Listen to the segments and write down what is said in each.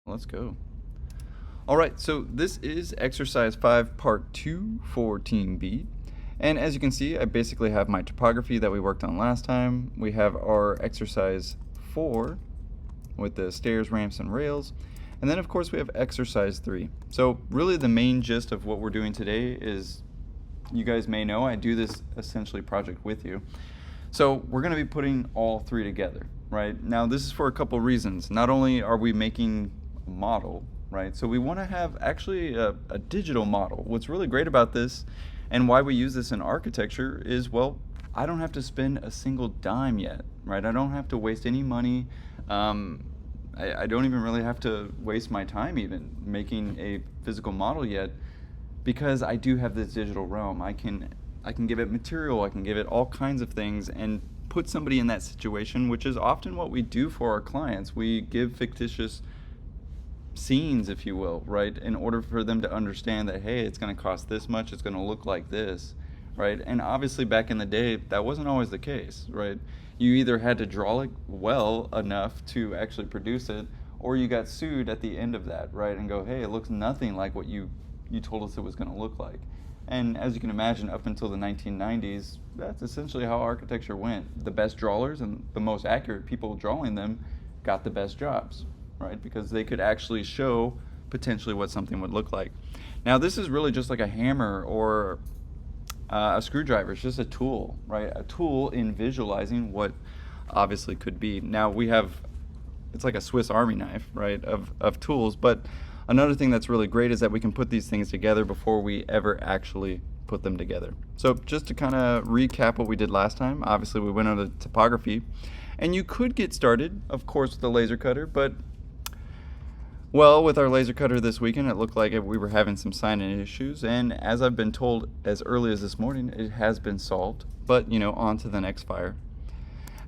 Let's go. All right, so this is exercise 5, part 2 for Team B. And as you can see, I basically have my topography that we worked on last time. We have our exercise 4 with the stairs, ramps, and rails. And then, of course, we have exercise 3. So really the main gist of what we're doing today is, you guys may know, I do this essentially project with you. So we're going to be putting all 3 together, right? Now, this is for a couple reasons. Not only are we making a model, right? So we want to have actually a digital model. What's really great about this and why we use this in architecture is, well, I don't have to spend a single dime yet, right? I don't have to waste any money. I don't even really have to waste my time even making a physical model yet, because I do have this digital realm. I can give it material, I can give it all kinds of things and put somebody in that situation, which is often what we do for our clients. We give fictitious scenes, if you will, right, in order for them to understand that, hey, it's going to cost this much, it's going to look like this, right? And obviously back in the day that wasn't always the case, right? You either had to draw it well enough to actually produce it, or you got sued at the end of that, right, and go, hey, it looks nothing like what you told us it was going to look like. And as you can imagine, up until the 1990s, that's essentially how architecture went. The best drawers and the most accurate people drawing them got the best jobs, right? Because they could actually show potentially what something would look like. Now, this is really just like a hammer or a screwdriver. It's just a tool, right? A tool in visualizing what obviously could be. Now, we have, it's like a Swiss Army knife, right, of tools. But another thing that's really great is that we can put these things together before we ever actually put them together. So just to kind of recap what we did last time, obviously we went over topography. And you could get started, of course, with the laser cutter, but well, with our laser cutter this weekend, it looked like we were having some sign-in issues, and as I've been told as early as this morning, it has been solved. But, you know, on to the next fire.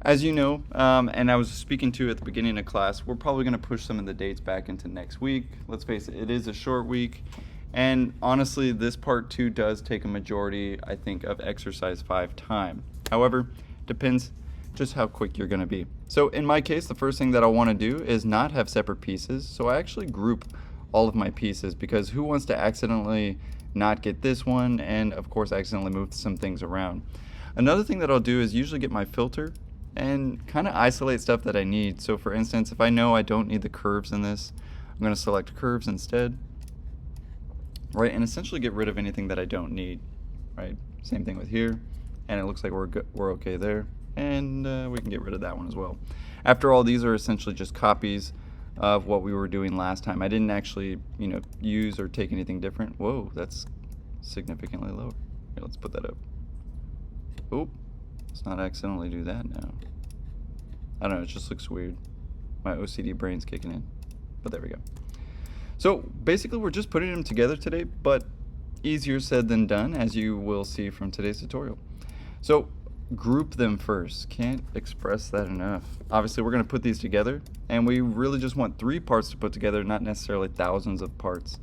As you know, and I was speaking to at the beginning of class, we're probably going to push some of the dates back into next week. Let's face it, it is a short week, and honestly, this part 2 does take a majority, I think, of exercise 5 time. However, depends just how quick you're going to be. So in my case, the first thing that I want to do is not have separate pieces. So I actually group all of my pieces, because who wants to accidentally not get this one and of course accidentally move some things around. Another thing that I'll do is usually get my filter and kind of isolate stuff that I need. So for instance, if I know I don't need the curves in this, I'm going to select curves instead, right, and essentially get rid of anything that I don't need, right? Same thing with here, and it looks like we're okay there. And we can get rid of that one as well. After all, these are essentially just copies of what we were doing last time. I didn't actually, you know, use or take anything different. Whoa, that's significantly lower. Here, let's put that up. Oop, let's not accidentally do that now. I don't know, it just looks weird. My OCD brain's kicking in, but there we go. So basically, we're just putting them together today, but easier said than done, as you will see from today's tutorial. So group them first. Can't express that enough. Obviously, we're going to put these together, and we really just want 3 parts to put together, not necessarily thousands of parts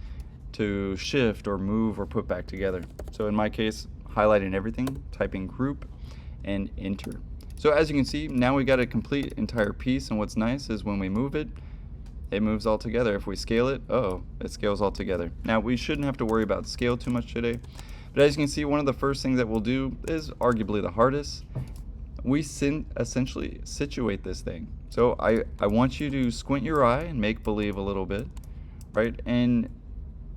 to shift or move or put back together. So in my case, highlighting everything, typing group, and enter. So as you can see, now we got a complete entire piece, and what's nice is when we move it, it moves all together. If we scale it, oh, it scales all together. Now, we shouldn't have to worry about scale too much today. But as you can see, one of the first things that we'll do is arguably the hardest. We essentially situate this thing. So I want you to squint your eye and make believe a little bit, right? And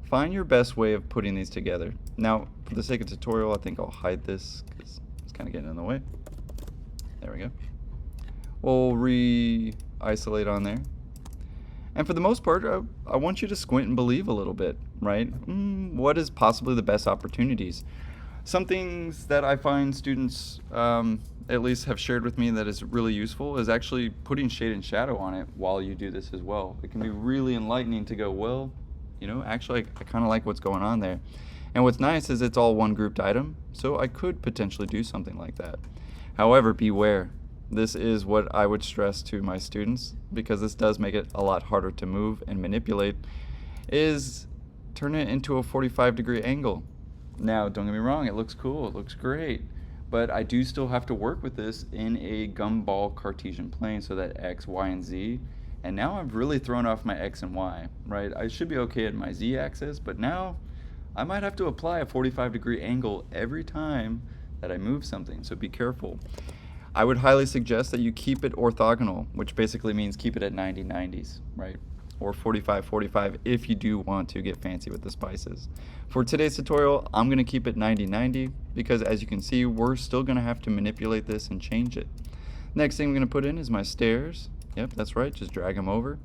find your best way of putting these together. Now, for the sake of tutorial, I think I'll hide this because it's kind of getting in the way. There we go. We'll re-isolate on there. And for the most part, I want you to squint and believe a little bit, right? What is possibly the best opportunities? Some things that I find students at least have shared with me that is really useful is actually putting shade and shadow on it while you do this as well. It can be really enlightening to go, well, you know, actually I kind of like what's going on there. And what's nice is it's all one grouped item, so I could potentially do something like that. However, beware. This is what I would stress to my students, because this does make it a lot harder to move and manipulate, is turn it into a 45-degree angle. Now, don't get me wrong, it looks cool, it looks great, but I do still have to work with this in a gumball Cartesian plane so that X, Y, and Z And now I've really thrown off my X and Y, right? I should be okay at my Z axis, but now I might have to apply a 45-degree angle every time that I move something, so be careful. I would highly suggest that you keep it orthogonal, which basically means keep it at 90-90s, right? Or 45-45 if you do want to get fancy with the spices. For today's tutorial, I'm going to keep it 90-90 because as you can see, we're still going to have to manipulate this and change it. Next thing I'm going to put in is my stairs. Yep, that's right, just drag them over.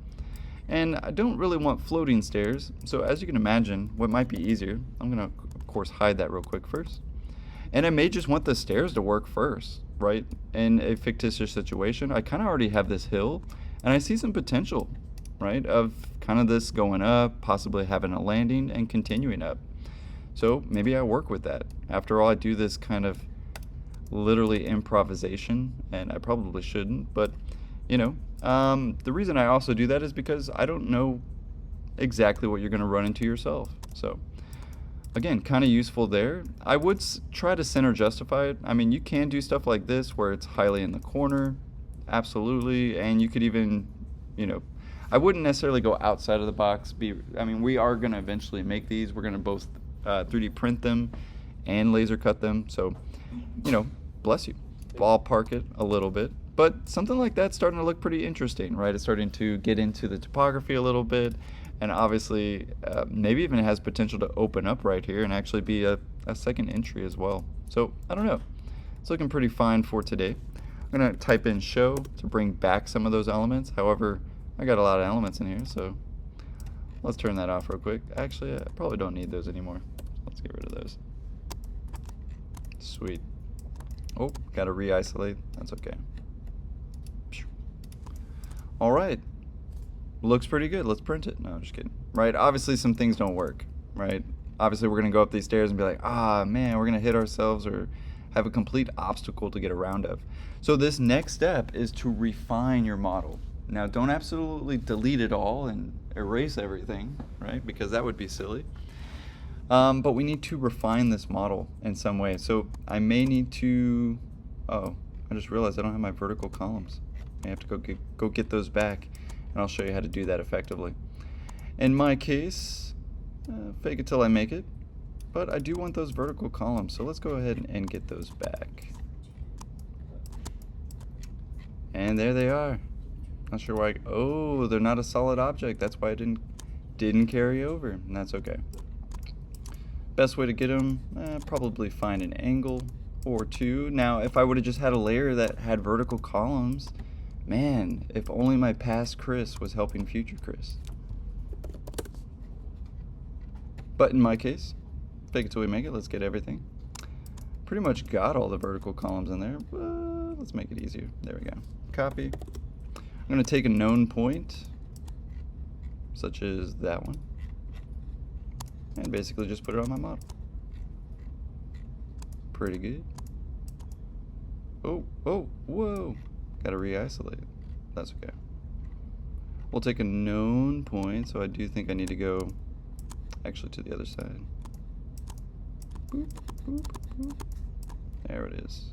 And I don't really want floating stairs, so as you can imagine, what might be easier, I'm going to, of course, hide that real quick first. And I may just want the stairs to work first, right? In a fictitious situation, I kind of already have this hill, and I see some potential, right, of kind of this going up, possibly having a landing, and continuing up. So maybe I work with that. After all, I do this kind of literally improvisation, and I probably shouldn't, but, you know, the reason I also do that is because I don't know exactly what you're going to run into yourself. So again, kind of useful there. I would try to center justify it. I mean, you can do stuff like this where it's highly in the corner, absolutely, and you could even, you know, I wouldn't necessarily go outside of the box. I mean, we are going to eventually make these. We're going to both 3D print them and laser cut them. So, you know, bless you. Ballpark it a little bit. But something like that's starting to look pretty interesting, right? It's starting to get into the topography a little bit. And obviously, maybe even has potential to open up right here and actually be a second entry as well. So, I don't know. It's looking pretty fine for today. I'm going to type in show to bring back some of those elements. However, I got a lot of elements in here, so let's turn that off real quick. Actually, I probably don't need those anymore. Let's get rid of those. Sweet. Oh, got to re-isolate. That's okay. All right. Looks pretty good. Let's print it. No, I'm just kidding. Right? Obviously, some things don't work, right? Obviously, we're going to go up these stairs and be like, ah, man, we're going to hit ourselves or have a complete obstacle to get around of. So this next step is to refine your model. Now, don't absolutely delete it all and erase everything, right? Because that would be silly. But we need to refine this model in some way. So I may need to, oh, I just realized I don't have my vertical columns. I have to go get those back, and I'll show you how to do that effectively. In my case, fake it till I make it, but I do want those vertical columns, so let's go ahead and get those back. And there they are. Not sure why. Oh, they're not a solid object. That's why it didn't carry over, and that's okay. Best way to get them, probably find an angle or two. Now, if I would have just had a layer that had vertical columns, man, if only my past Chris was helping future Chris. But in my case, fake it till we make it. Let's get everything. Pretty much got all the vertical columns in there, but let's make it easier. There we go. Copy. I'm going to take a known point, such as that one, and basically just put it on my model. Pretty good. Oh, whoa. Got to re-isolate it. That's okay. We'll take a known point, so I do think I need to go actually to the other side. Boop, boop, boop. There it is.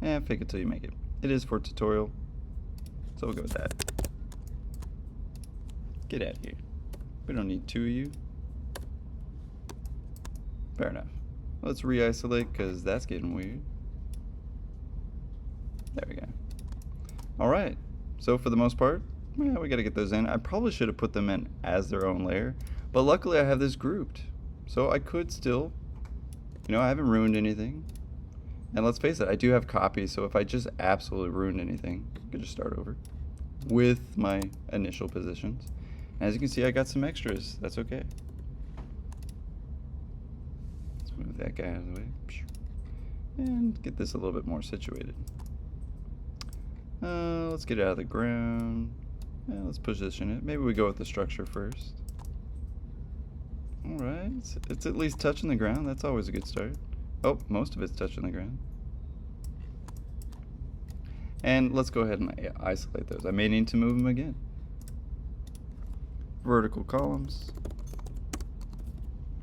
And fake it till you make it. It is for tutorial, so we'll go with that. Get out of here. We don't need two of you. Fair enough. Let's re-isolate because that's getting weird. There we go. Alright, so for the most part, yeah, we gotta get those in. I probably should have put them in as their own layer, but luckily I have this grouped. So I could still, you know, I haven't ruined anything. And let's face it, I do have copies, so if I just absolutely ruined anything, I could just start over with my initial positions. And as you can see, I got some extras. That's okay. Let's move that guy out of the way. And get this a little bit more situated. Let's get it out of the ground. Let's position it. Maybe we go with the structure first. Alright, it's at least touching the ground. That's always a good start. Oh, most of it's touching the ground. And let's go ahead and isolate those. I may need to move them again. Vertical columns.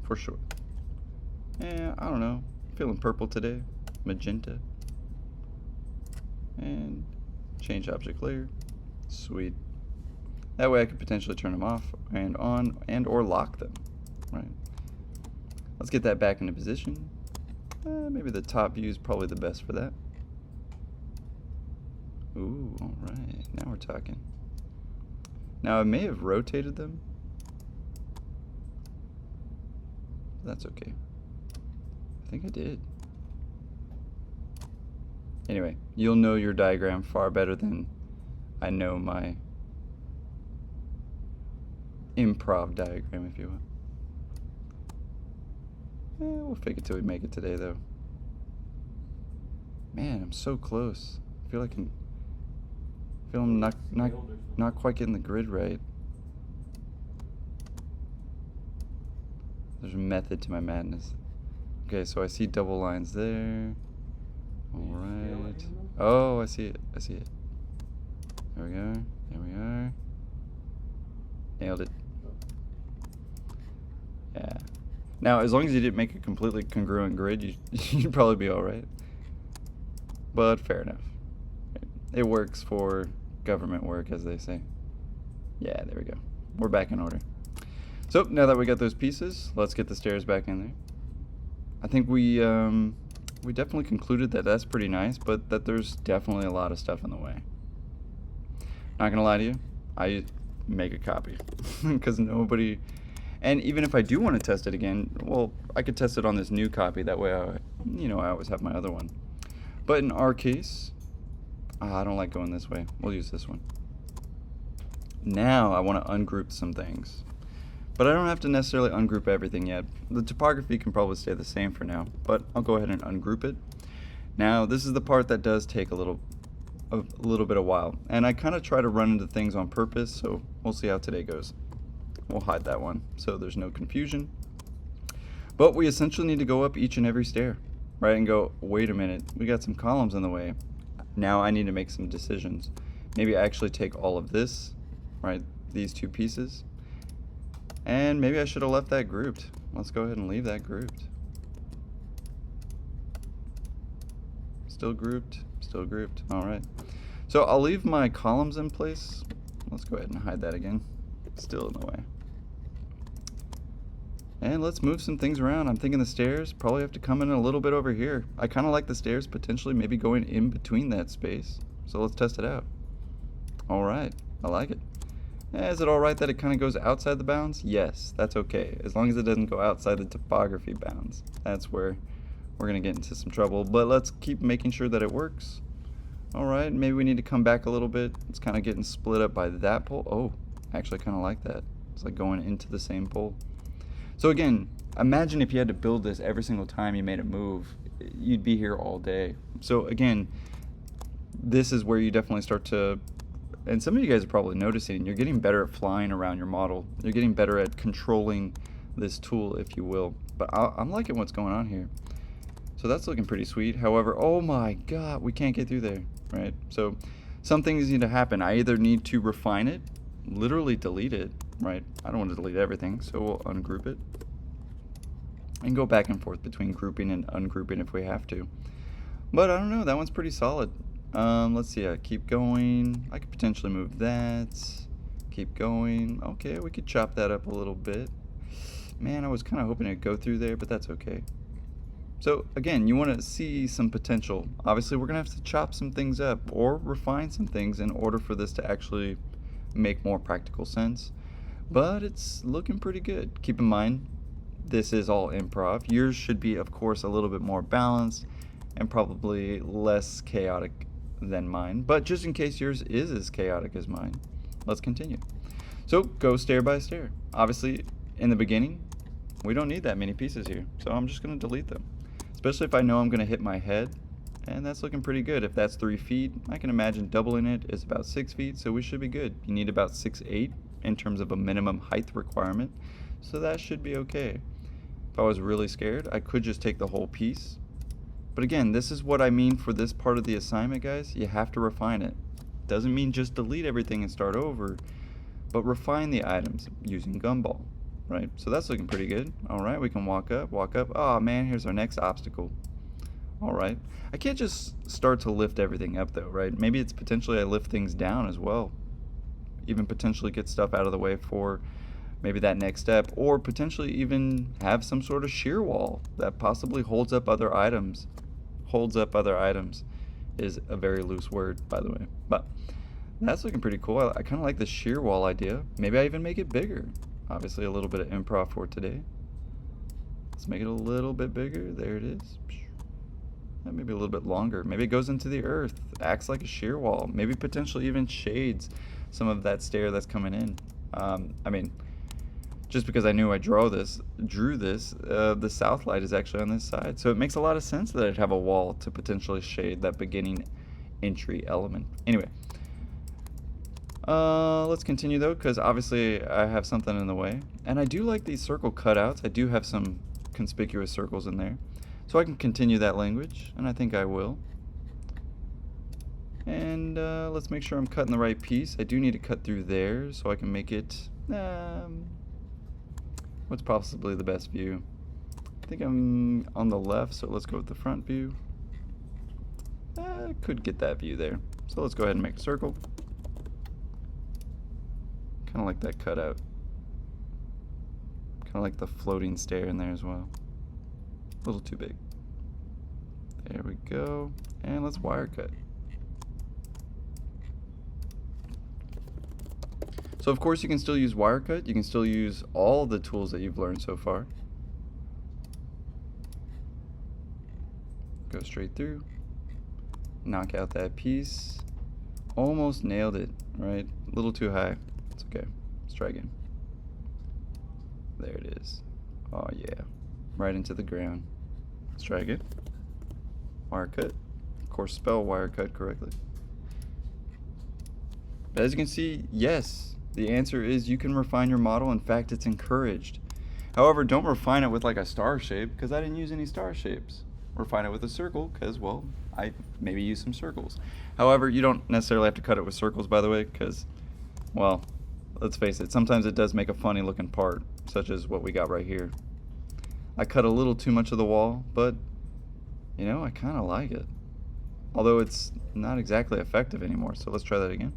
For sure. Yeah, I don't know. Feeling purple today. Magenta. And change object layer. Sweet. That way I could potentially turn them off and on and or lock them, right? Let's get that back into position. Maybe the top view is probably the best for that. Ooh, all right, now we're talking. Now I may have rotated them. That's okay. I think I did. Anyway, you'll know your diagram far better than I know my improv diagram, if you will. We'll fake it till we make it today, though. Man, I'm so close. I feel like I'm not quite getting the grid right. There's a method to my madness. Okay, so I see double lines there. All right. Oh, I see it. I see it. There we go. There we are. Nailed it. Yeah. Now, as long as you didn't make a completely congruent grid, you'd probably be all right. But fair enough. It works for government work, as they say. Yeah, there we go. We're back in order. So now that we got those pieces, let's get the stairs back in there. I think we definitely concluded that that's pretty nice, but that there's definitely a lot of stuff in the way. Not gonna lie to you, I make a copy because nobody. And even if I do want to test it again, well, I could test it on this new copy. That way, I always have my other one. But in our case, I don't like going this way. We'll use this one. Now I want to ungroup some things. But I don't have to necessarily ungroup everything yet. The topography can probably stay the same for now, but I'll go ahead and ungroup it. Now, this is the part that does take a little bit of while. And I kind of try to run into things on purpose, so we'll see how today goes. We'll hide that one so there's no confusion. But we essentially need to go up each and every stair, right? And go, wait a minute, we got some columns in the way. Now I need to make some decisions. Maybe I actually take all of this, right? These two pieces. And maybe I should have left that grouped. Let's go ahead and leave that grouped. Still grouped, still grouped. All right. So I'll leave my columns in place. Let's go ahead and hide that again. Still in the way. And let's move some things around. I'm thinking the stairs probably have to come in a little bit over here. I kind of like the stairs potentially maybe going in between that space. So let's test it out. All right, I like it. Is it all right that it kind of goes outside the bounds? Yes, that's okay. As long as it doesn't go outside the topography bounds. That's where we're going to get into some trouble. But let's keep making sure that it works. All right, maybe we need to come back a little bit. It's kind of getting split up by that pole. Oh, actually I kind of like that. It's like going into the same pole. So again, imagine if you had to build this every single time you made a move. You'd be here all day. So again, this is where you definitely start to, and some of you guys are probably noticing, you're getting better at flying around your model. You're getting better at controlling this tool, if you will. But I'm liking what's going on here. So that's looking pretty sweet. However, oh my God, we can't get through there, right? So some things need to happen. I either need to refine it, literally delete it, right? I don't want to delete everything, so we'll ungroup it and go back and forth between grouping and ungrouping if we have to. But I don't know, that one's pretty solid. Let's see, keep going. I could potentially move that. Keep going. Okay, we could chop that up a little bit. Man, I was kind of hoping it'd go through there, but that's okay. So again, you want to see some potential. Obviously, we're going to have to chop some things up or refine some things in order for this to actually make more practical sense. But it's looking pretty good. Keep in mind, this is all improv. Yours should be, of course, a little bit more balanced and probably less chaotic than mine. But just in case yours is as chaotic as mine, let's continue. So go stair by stair. Obviously, in the beginning, we don't need that many pieces here. So I'm just going to delete them. Especially if I know I'm going to hit my head. And that's looking pretty good. If that's 3 feet, I can imagine doubling it is about 6 feet. So we should be good. You need about 6'8" in terms of a minimum height requirement. So that should be okay. If I was really scared, I could just take the whole piece. But again, this is what I mean for this part of the assignment, guys. You have to refine it. Doesn't mean just delete everything and start over, but refine the items using Gumball, right? So that's looking pretty good. All right, we can walk up, walk up. Oh man, here's our next obstacle. All right. I can't just start to lift everything up though, right? Maybe it's potentially I lift things down as well. Even potentially get stuff out of the way for maybe that next step, or potentially even have some sort of shear wall that possibly holds up other items. Holds up other items is a very loose word, by the way. But that's looking pretty cool. I kind of like the shear wall idea. Maybe I even make it bigger. Obviously a little bit of improv for today. Let's make it a little bit bigger. There it is. Maybe a little bit longer. Maybe it goes into the earth, acts like a shear wall. Maybe potentially even shades some of that stair that's coming in. I mean, just because I knew I drew this, the south light is actually on this side. So it makes a lot of sense that I'd have a wall to potentially shade that beginning entry element. Anyway, let's continue though, because obviously I have something in the way. And I do like these circle cutouts. I do have some conspicuous circles in there. So I can continue that language, and I think I will. And let's make sure I'm cutting the right piece. I do need to cut through there so I can make it, what's possibly the best view? I think I'm on the left, so let's go with the front view. I could get that view there. So let's go ahead and make a circle. Kind of like that cutout. Kind of like the floating stair in there as well. A little too big. There we go. And let's wire cut. So of course you can still use wire cut. You can still use all the tools that you've learned so far. Go straight through. Knock out that piece. Almost nailed it, right? A little too high. It's okay. Let's try again. There it is. Oh yeah. Right into the ground. Let's try again. Wire cut. Of course, spell wire cut correctly. But as you can see, yes, the answer is you can refine your model. In fact, it's encouraged. However, don't refine it with like a star shape, because I didn't use any star shapes. Refine it with a circle, because, well, I maybe use some circles. However, you don't necessarily have to cut it with circles, by the way, because, well, let's face it, sometimes it does make a funny looking part, such as what we got right here. I cut a little too much of the wall, but, you know, I kind of like it. Although it's not exactly effective anymore, so let's try that again.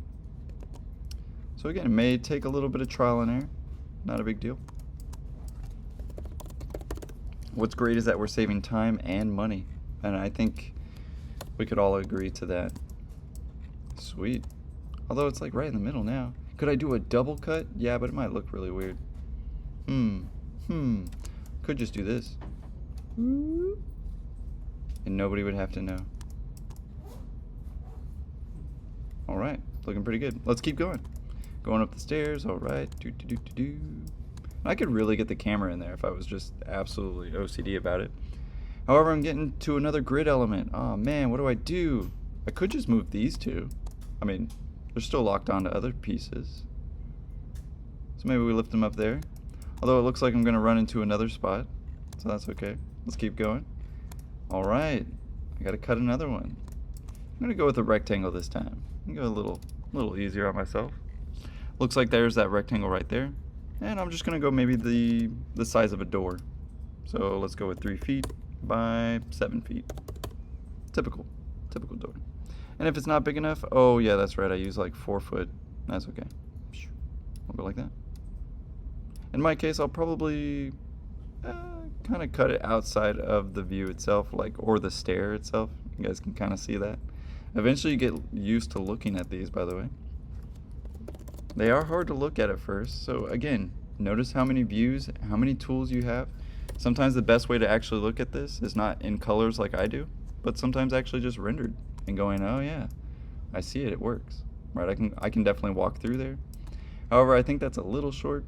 So again, it may take a little bit of trial and error. Not a big deal. What's great is that we're saving time and money, and I think we could all agree to that. Sweet. Although it's like right in the middle now. Could I do a double cut? Yeah, but it might look really weird. Could just do this. And nobody would have to know. Alright, looking pretty good. Let's keep going. Going up the stairs, alright. I could really get the camera in there if I was just absolutely OCD about it. However, I'm getting to another grid element. Oh man, what do I do? I could just move these two. I mean, they're still locked onto other pieces. So maybe we lift them up there. Although it looks like I'm going to run into another spot. So that's okay. Let's keep going. Alright, I got to cut another one. I'm going to go with a rectangle this time. I'm going to go a little easier on myself. Looks like there's that rectangle right there. And I'm just going to go maybe the size of a door. So let's go with 3 feet by 7 feet. Typical door. And if it's not big enough, oh yeah, that's right, I use like 4 foot. That's okay. We'll go like that. In my case, I'll probably kind of cut it outside of the view itself, like, or the stair itself. You guys can kind of see that. Eventually you get used to looking at these, by the way. They are hard to look at first, so again, notice how many views, how many tools you have. Sometimes the best way to actually look at this is not in colors like I do, but sometimes actually just rendered and going, oh yeah, I see it, it works. Right, I can definitely walk through there. However, I think that's a little short.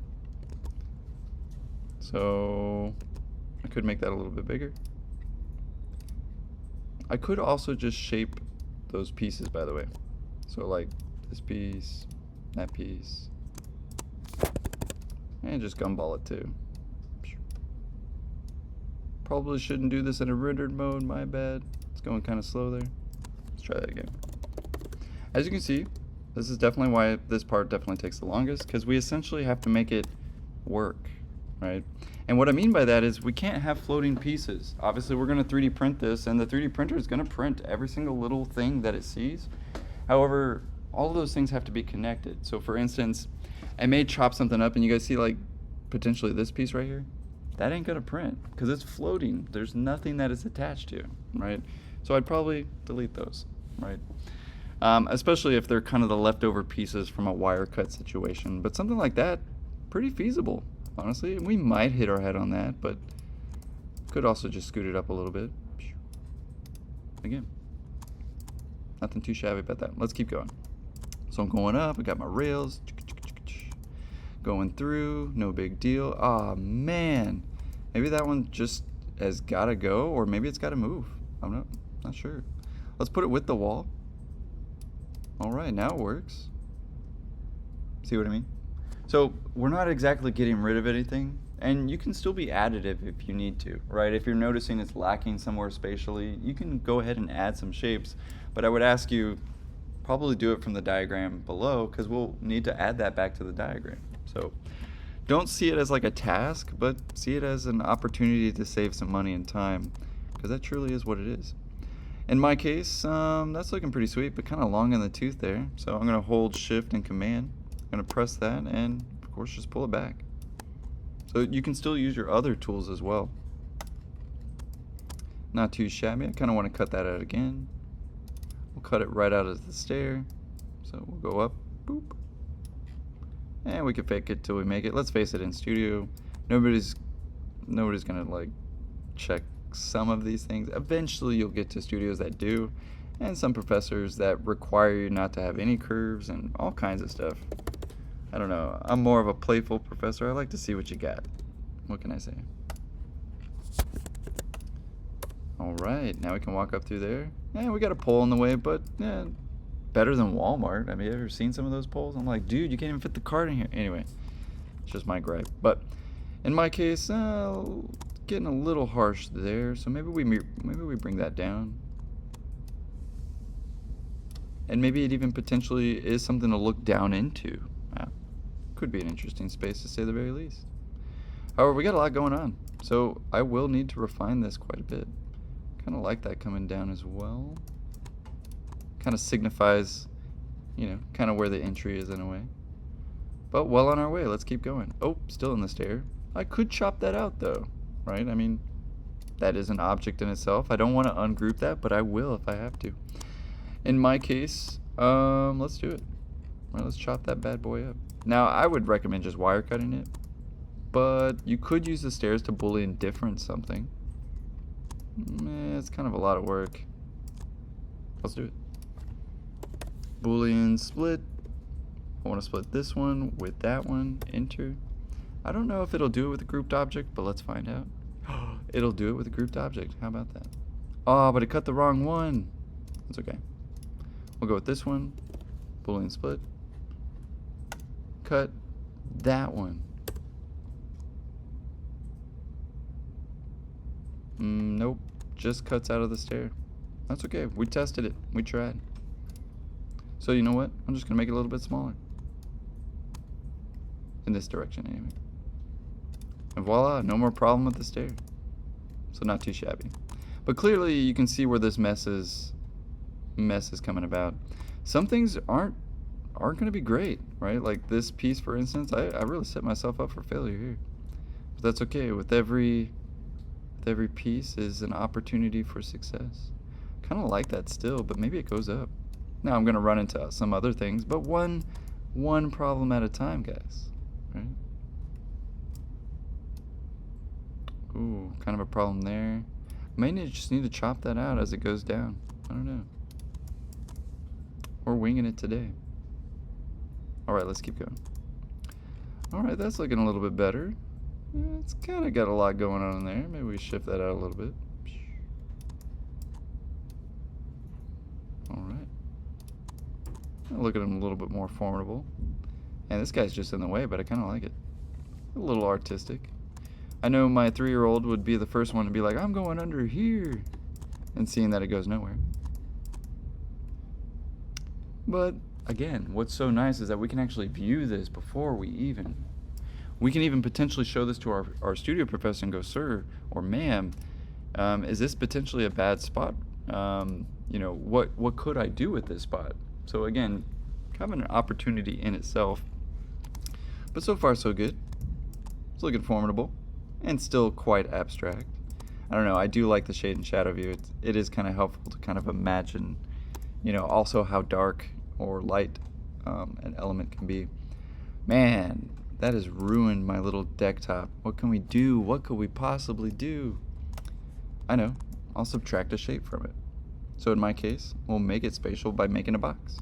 So I could make that a little bit bigger. I could also just shape those pieces, by the way. So like this piece, that piece, and just gumball it too. Probably shouldn't do this in a rendered mode, my bad. It's going kind of slow there. Let's try that again. As you can see, this is definitely why this part definitely takes the longest, because we essentially have to make it work. right? And what I mean by that is we can't have floating pieces. Obviously, we're going to 3D print this, and the 3D printer is going to print every single little thing that it sees. However, all of those things have to be connected. So for instance, I may chop something up, and you guys see like potentially this piece right here. That ain't going to print because it's floating. There's nothing that it's attached to, right? So I'd probably delete those, right? Especially if they're kind of the leftover pieces from a wire cut situation. But something like that, pretty feasible, honestly. We might hit our head on that, but could also just scoot it up a little bit. Again, nothing too shabby about that. Let's keep going. So I'm going up, I got my rails, going through, no big deal. Oh man, maybe that one just has gotta go, or maybe it's gotta move. I'm not sure. Let's put it with the wall. All right, now it works. See what I mean? So we're not exactly getting rid of anything, and you can still be additive if you need to, right? If you're noticing it's lacking somewhere spatially, you can go ahead and add some shapes, but I would ask you probably do it from the diagram below because we'll need to add that back to the diagram. So don't see it as like a task, but see it as an opportunity to save some money and time, because that truly is what it is. In my case, that's looking pretty sweet, but kind of long in the tooth there. So I'm going to hold Shift and Command. I'm going to press that and, of course, just pull it back. So you can still use your other tools as well. Not too shabby. I kind of want to cut that out again. We'll cut it right out of the stair. So we'll go up, boop. And we can fake it till we make it. Let's face it, in studio, nobody's going to like check some of these things. Eventually you'll get to studios that do, and some professors that require you not to have any curves and all kinds of stuff. I don't know, I'm more of a playful professor. I like to see what you got. What can I say? Alright, now we can walk up through there. Yeah, we got a pole in the way, but yeah, better than Walmart. I mean, have you ever seen some of those poles? I'm like, dude, you can't even fit the cart in here. Anyway, it's just my gripe. But in my case, getting a little harsh there, so maybe we bring that down, and maybe it even potentially is something to look down into. Could be an interesting space to say the very least. However, we got a lot going on, so I will need to refine this quite a bit. Kind of like that coming down as well. Kind of signifies, you know, kind of where the entry is in a way. But well on our way. Let's keep going. Oh, still in the stair. I could chop that out though. Right? I mean, that is an object in itself. I don't want to ungroup that, but I will if I have to. In my case, let's do it. Right, let's chop that bad boy up. Now, I would recommend just wire cutting it, but you could use the stairs to Boolean difference something. It's kind of a lot of work. Let's do it. Boolean split. I want to split this one with that one. Enter. I don't know if it'll do it with a grouped object, but let's find out. It'll do it with a grouped object. How about that? Oh, but it cut the wrong one. That's okay. We'll go with this one. Boolean split. Cut that one. Nope. Just cuts out of the stair. That's okay. We tested it. We tried. So you know what? I'm just going to make it a little bit smaller. In this direction, anyway. And voila, no more problem with the stair. So not too shabby. But clearly you can see where this mess is coming about. Some things aren't going to be great, right? Like this piece, for instance, I really set myself up for failure here. But that's okay. With every piece is an opportunity for success. Kind of like that still, but maybe it goes up. Now I'm going to run into some other things, but one problem at a time, guys. Right? Ooh, kind of a problem there. Maybe just need to chop that out as it goes down. I don't know. We're winging it today. Alright, let's keep going. Alright, that's looking a little bit better. Yeah, it's kind of got a lot going on in there. Maybe we shift that out a little bit. Alright. Look at him a little bit more formidable. And this guy's just in the way, but I kind of like it. A little artistic. I know my 3-year-old would be the first one to be like, I'm going under here. And seeing that it goes nowhere. But again, what's so nice is that we can actually view this before we even We can even potentially show this to our studio professor and go, sir or ma'am, is this potentially a bad spot? You know, what could I do with this spot? So again, kind of an opportunity in itself. But so far so good. It's looking formidable and still quite abstract. I don't know, I do like the shade and shadow view. It is kind of helpful to kind of imagine, you know, also how dark or light an element can be. Man, that has ruined my little deck top. What can we do? What could we possibly do? I know, I'll subtract a shape from it. So in my case, we'll make it spatial by making a box.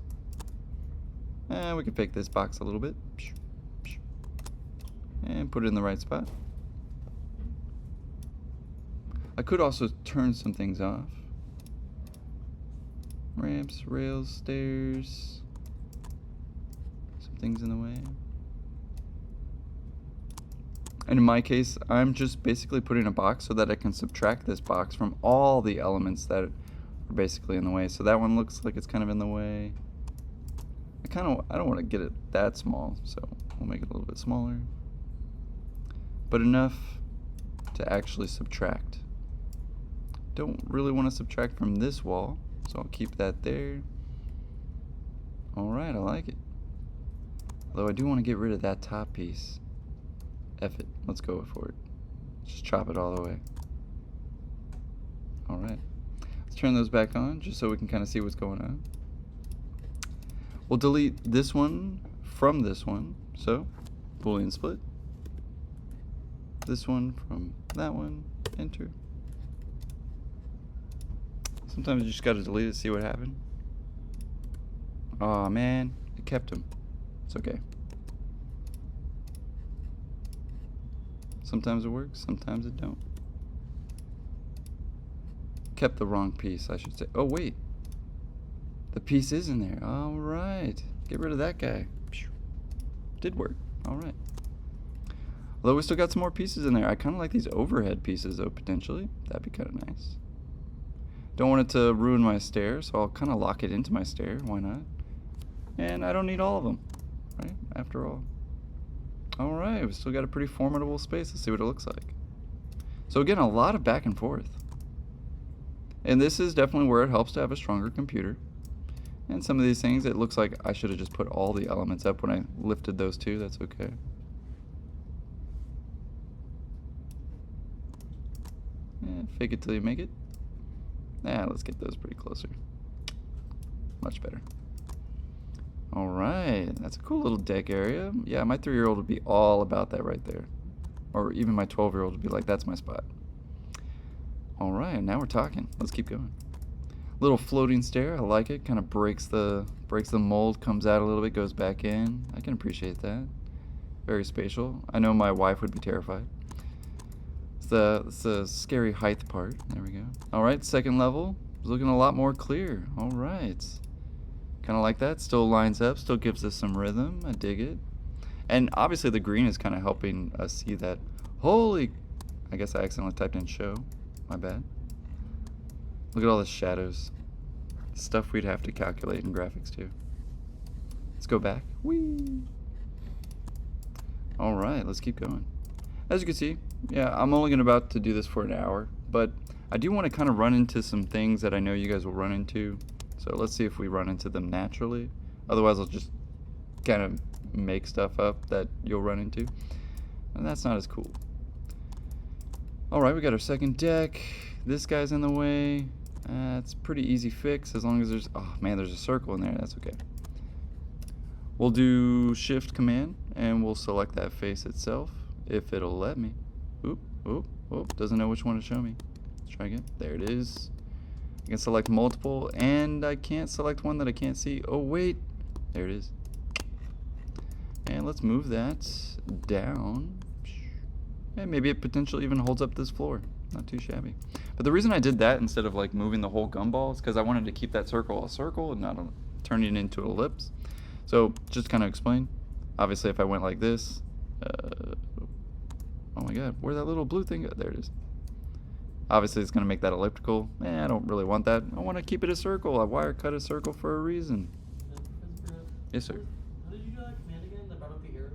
And we can fake this box a little bit. And put it in the right spot. I could also turn some things off. Ramps, rails, stairs. Some things in the way. And in my case, I'm just basically putting a box so that I can subtract this box from all the elements that are basically in the way. So that one looks like it's kind of in the way. I don't want to get it that small, so we'll make it a little bit smaller. But enough to actually subtract. Don't really want to subtract from this wall, so I'll keep that there. Alright, I like it. Although I do want to get rid of that top piece. F it, let's go for it. Just chop it all the way. Alright. Let's turn those back on, just so we can kind of see what's going on. We'll delete this one from this one, so Boolean split. This one from that one, enter. Sometimes you just gotta delete it, see what happened. Aw, man, it kept him. It's okay. Sometimes it works, sometimes it don't. Kept the wrong piece, I should say. Oh, wait. The piece is in there. Alright. Get rid of that guy. Did work. Alright. Although we still got some more pieces in there. I kind of like these overhead pieces, though, potentially. That'd be kind of nice. Don't want it to ruin my stair, so I'll kind of lock it into my stair. Why not? And I don't need all of them, right? After all. Alright, we still got a pretty formidable space. Let's see what it looks like. So again, a lot of back and forth. And this is definitely where it helps to have a stronger computer. And some of these things, it looks like I should have just put all the elements up when I lifted those two. That's okay. Yeah, fake it till you make it. Yeah, let's get those pretty closer. Much better. Alright, that's a cool little deck area. Yeah, my 3-year-old would be all about that right there. Or even my 12-year-old would be like, that's my spot. Alright, now we're talking. Let's keep going. Little floating stair, I like it. Kind of breaks the mold, comes out a little bit, goes back in. I can appreciate that. Very spatial. I know my wife would be terrified. It's the scary height part. There we go. Alright, second level. It's looking a lot more clear. Alright. Kind of like that. Still lines up, still gives us some rhythm. I dig it. And obviously the green is kind of helping us see that. Holy... I guess I accidentally typed in show. My bad. Look at all the shadows. Stuff we'd have to calculate in graphics too. Let's go back. Whee! Alright, let's keep going. As you can see, yeah, I'm only about to do this for an hour, but I do want to kind of run into some things that I know you guys will run into. So let's see if we run into them naturally. Otherwise, I'll just kind of make stuff up that you'll run into. And that's not as cool. Alright, we got our second deck. This guy's in the way. It's pretty easy fix as long as there's... Oh man, there's a circle in there. That's okay. We'll do Shift Command and we'll select that face itself if it'll let me. Oop, oop, oop. Doesn't know which one to show me. Let's try again. There it is. I can select multiple and I can't select one that I can't see. Oh wait. There it is. And let's move that down. And maybe it potentially even holds up this floor. Not too shabby. But the reason I did that instead of like moving the whole gumball is because I wanted to keep that circle a circle and not turning it into an ellipse. So just kind of explain. Obviously if I went like this, oh my god, where'd that little blue thing go? There it is. Obviously it's going to make that elliptical. I don't really want that. I want to keep it a circle. I wire cut a circle for a reason. Yes, sir. How did you do that command again that brought up the arrows?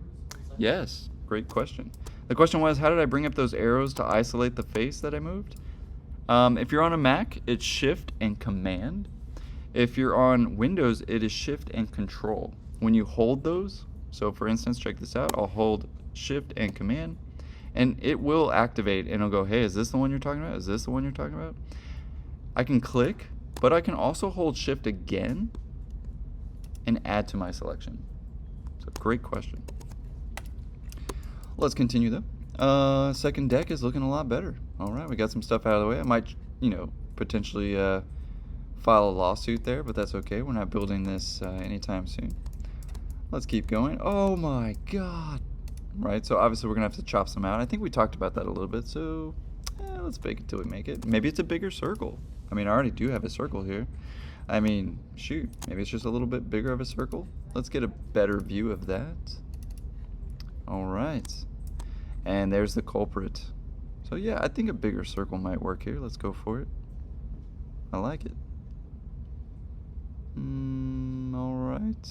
Yes. great question. The question was, how did I bring up those arrows to isolate the face that I moved? If you're on a Mac, it's Shift and Command. If you're on Windows, it is Shift and Control. When you hold those, so for instance, check this out, I'll hold Shift and Command, and it will activate, and it'll go, hey, is this the one you're talking about? Is this the one you're talking about? I can click, but I can also hold Shift again and add to my selection. So great question. Let's continue though. Second deck is looking a lot better. All right, we got some stuff out of the way. I might, potentially file a lawsuit there, but that's okay. We're not building this anytime soon. Let's keep going. Oh my God. Right, so obviously we're gonna have to chop some out. I think we talked about that a little bit, so let's fake it till we make it. Maybe it's a bigger circle. I mean, I already do have a circle here. I mean, shoot, maybe it's just a little bit bigger of a circle. Let's get a better view of that. All right, and there's the culprit. So yeah, I think a bigger circle might work here. Let's go for it. I like it. All right,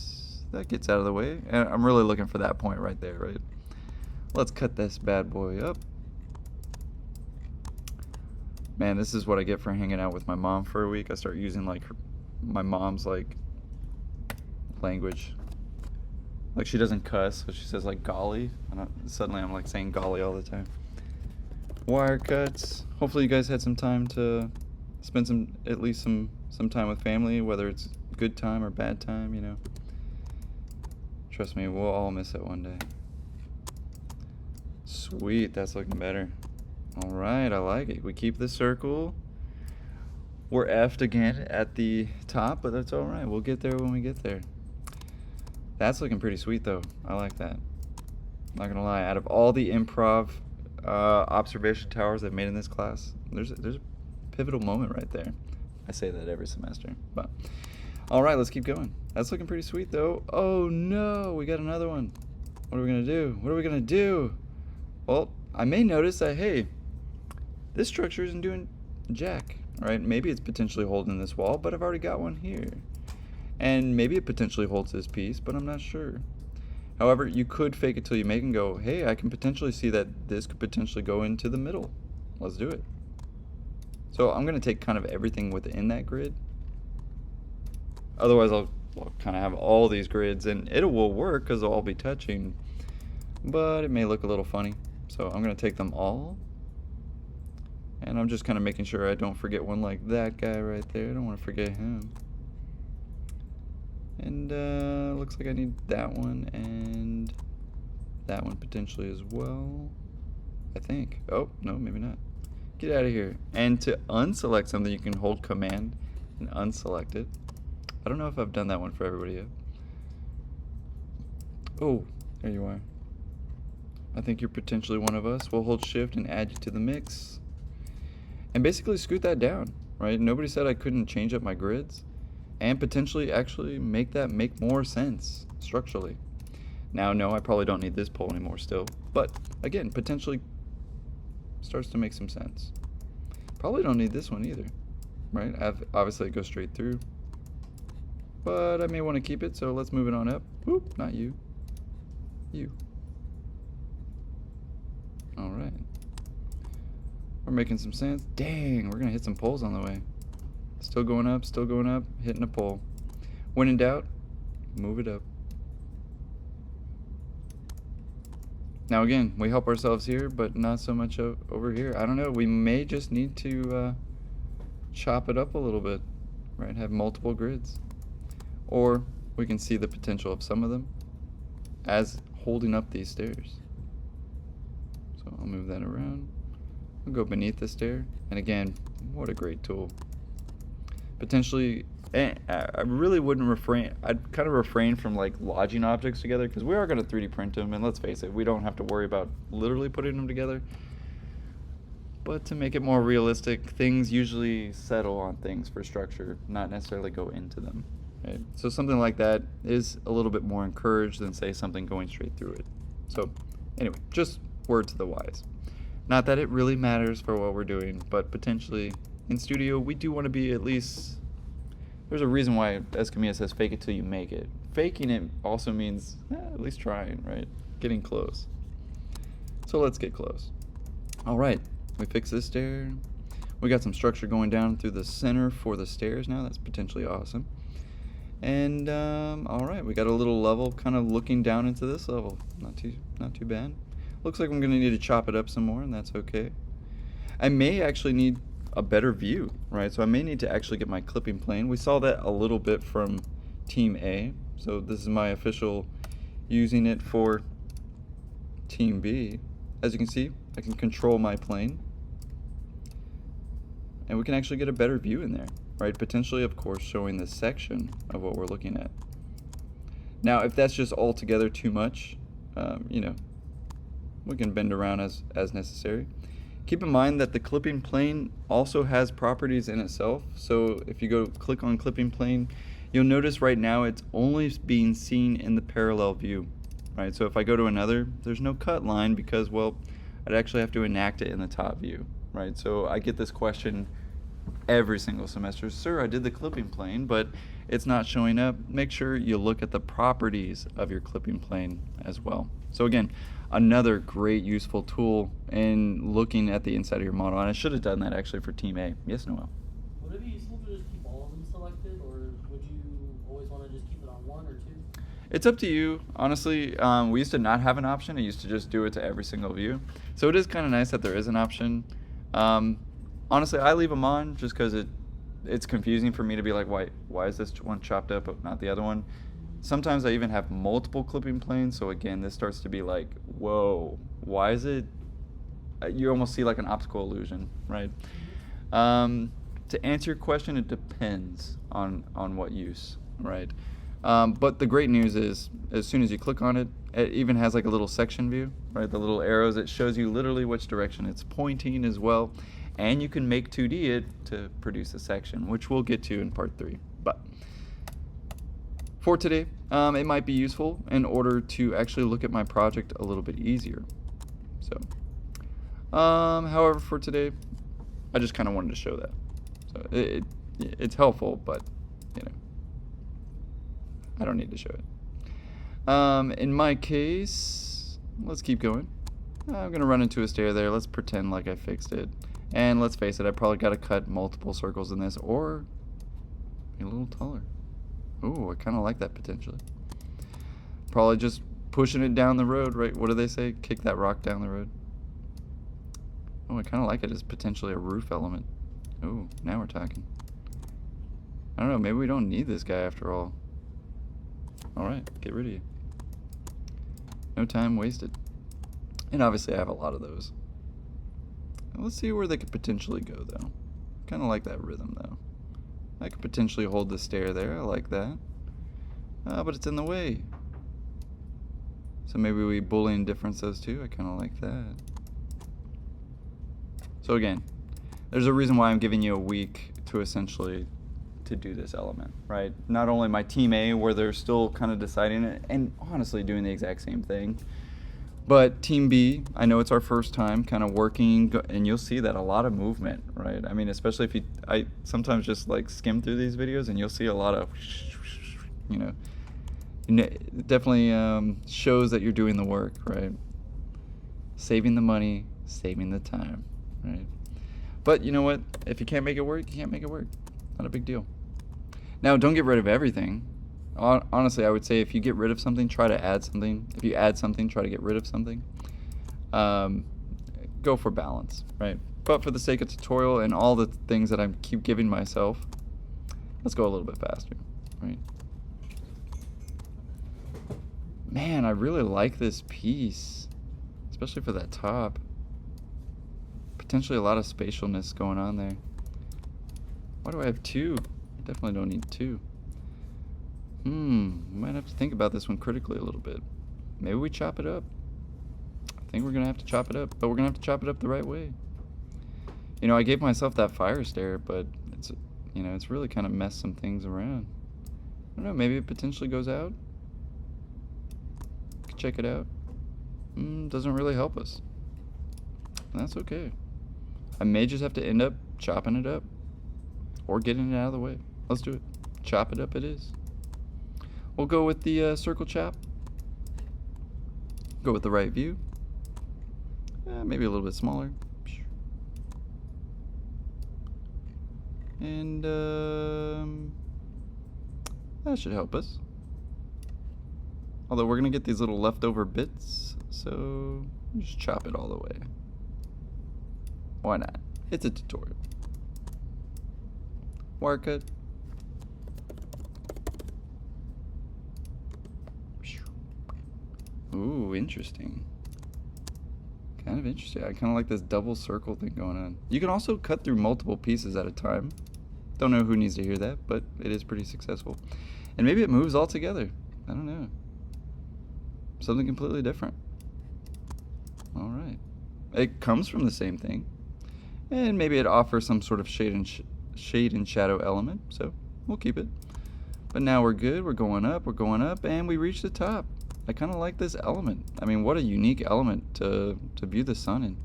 that gets out of the way. And I'm really looking for that point right there, right? Let's cut this bad boy up. Man, this is what I get for hanging out with my mom for a week. I start using like my mom's like language. Like she doesn't cuss, so she says like golly. Suddenly I'm like saying golly all the time. Wire cuts. Hopefully you guys had some time to spend at least some time with family, whether it's good time or bad time, Trust me, we'll all miss it one day. Sweet, that's looking better. All right, I like it. We keep the circle. We're effed again at the top, but that's all right. We'll get there when we get there. That's looking pretty sweet, though. I like that. Not gonna lie. Out of all the improv observation towers I've made in this class, there's a pivotal moment right there. I say that every semester, but all right, let's keep going. That's looking pretty sweet, though. Oh no, we got another one. What are we gonna do? What are we gonna do? Well, I may notice that, hey, this structure isn't doing jack, right? Maybe it's potentially holding this wall, but I've already got one here. And maybe it potentially holds this piece, but I'm not sure. However, you could fake it till you make and go, hey, I can potentially see that this could potentially go into the middle. Let's do it. So I'm gonna take kind of everything within that grid. Otherwise, I'll kind of have all these grids, and it will work because they'll all be touching, but it may look a little funny. So I'm gonna take them all, and I'm just kind of making sure I don't forget one like that guy right there. I don't want to forget him. And looks like I need that one and that one potentially as well, I think. Oh, no, maybe not. Get out of here. And to unselect something, you can hold Command and unselect it. I don't know if I've done that one for everybody yet. Oh, there you are. I think you're potentially one of us. We'll hold Shift and add you to the mix. And basically scoot that down, right? Nobody said I couldn't change up my grids and potentially actually make that make more sense structurally. Now, no, I probably don't need this pole anymore still, but again, potentially starts to make some sense. Probably don't need this one either, right? Obviously it goes straight through, but I may want to keep it, so let's move it on up. Whoop, not you. You. All right. We're making some sense. Dang, we're gonna hit some poles on the way. Still going up, hitting a pole. When in doubt, move it up. Now again, we help ourselves here, but not so much over here. I don't know, we may just need to chop it up a little bit, right? Have multiple grids. Or we can see the potential of some of them as holding up these stairs. So I'll move that around. I'll go beneath the stair. And again, what a great tool. Potentially, I really wouldn't refrain. I'd kind of refrain from like lodging objects together because we are going to 3D print them, and let's face it, we don't have to worry about literally putting them together. But to make it more realistic, things usually settle on things for structure, not necessarily go into them. Right? So something like that is a little bit more encouraged than say something going straight through it. So anyway, just word to the wise. Not that it really matters for what we're doing, but potentially in studio, we do want to be at least, there's a reason why Escamilla says fake it till you make it. Faking it also means at least trying, right? Getting close. So let's get close. All right, we fixed this stair. We got some structure going down through the center for the stairs now. That's potentially awesome. And all right, we got a little level kind of looking down into this level. Not too bad. Looks like I'm gonna need to chop it up some more, and that's okay. I may actually need a better view, right? So I may need to actually get my clipping plane. We saw that a little bit from Team A. So this is my official using it for Team B. As you can see, I can control my plane. And we can actually get a better view in there, right? Potentially, of course, showing the section of what we're looking at. Now, if that's just altogether too much, you know, we can bend around as necessary. Keep in mind that the clipping plane also has properties in itself. So if you go click on clipping plane, you'll notice right now it's only being seen in the parallel view, right? So if I go to another, there's no cut line because, well, I'd actually have to enact it in the top view, right? So I get this question every single semester. Sir, I did the clipping plane, but it's not showing up. Make sure you look at the properties of your clipping plane as well. So again, another great useful tool in looking at the inside of your model. And I should have done that actually for Team A. Yes, Noel? Would it be useful to just keep all of them selected, or would you always want to just keep it on one or two? It's up to you, honestly. We used to not have an option. I used to just do it to every single view. So it is kind of nice that there is an option. Honestly, I leave them on just because it's confusing for me to be like, why is this one chopped up but not the other one? Sometimes I even have multiple clipping planes, so again, this starts to be like, whoa, why is it? You almost see like an optical illusion, right? To answer your question, it depends on what use, right? But the great news is, as soon as you click on it, it even has like a little section view, right? The little arrows, it shows you literally which direction it's pointing as well. And you can make 2D it to produce a section, which we'll get to in part 3. But for today, it might be useful in order to actually look at my project a little bit easier. So, however, for today, I just kind of wanted to show that. So it's helpful, but you know, I don't need to show it. In my case, let's keep going. I'm gonna run into a stair there. Let's pretend like I fixed it. And let's face it, I probably got to cut multiple circles in this, or a little taller. Ooh, I kind of like that potentially. Probably just pushing it down the road, right? What do they say? Kick that rock down the road. Oh, I kind of like it as potentially a roof element. Ooh, now we're talking. I don't know, maybe we don't need this guy after all. Alright, get rid of you. No time wasted. And obviously I have a lot of those. Let's see where they could potentially go, though. Kind of like that rhythm, though. I could potentially hold the stair there. I like that. But it's in the way. So maybe we Boolean difference those two. I kind of like that. So again, there's a reason why I'm giving you a week to essentially to do this element, right? Not only my Team A, where they're still kind of deciding it, and honestly doing the exact same thing, but Team B, I know it's our first time kind of working, and you'll see that a lot of movement, right? I mean, especially if I sometimes just like skim through these videos and you'll see a lot of, you know, it definitely shows that you're doing the work, right? Saving the money, saving the time, right? But you know what? If you can't make it work, you can't make it work. Not a big deal. Now, don't get rid of everything. Honestly, I would say if you get rid of something, try to add something. If you add something, try to get rid of something. Go for balance, right? But for the sake of tutorial and all the things that I keep giving myself, let's go a little bit faster, right? Man, I really like this piece, especially for that top. Potentially a lot of spatialness going on there. Why do I have two? Definitely don't need two. Might have to think about this one critically a little bit. Maybe we chop it up. I think we're gonna have to chop it up, but we're gonna have to chop it up the right way. You know, I gave myself that fire stare, but it's, you know, it's really kind of messed some things around. I don't know, maybe it potentially goes out. Check it out. Doesn't really help us. That's okay. I may just have to end up chopping it up or getting it out of the way. Let's do it. Chop it up it is. We'll go with the circle chop. Go with the right view. maybe a little bit smaller. And that should help us. Although we're gonna get these little leftover bits, so just chop it all the way. Why not? It's a tutorial. Wire cut. Ooh, interesting. Kind of interesting. I kind of like this double circle thing going on. You can also cut through multiple pieces at a time. Don't know who needs to hear that, but it is pretty successful. And maybe it moves all together. I don't know. Something completely different. All right. It comes from the same thing. And maybe it offers some sort of shade and shadow element, so we'll keep it. But now we're good. We're going up, and we reach the top. I kind of like this element. I mean, what a unique element to view the sun in.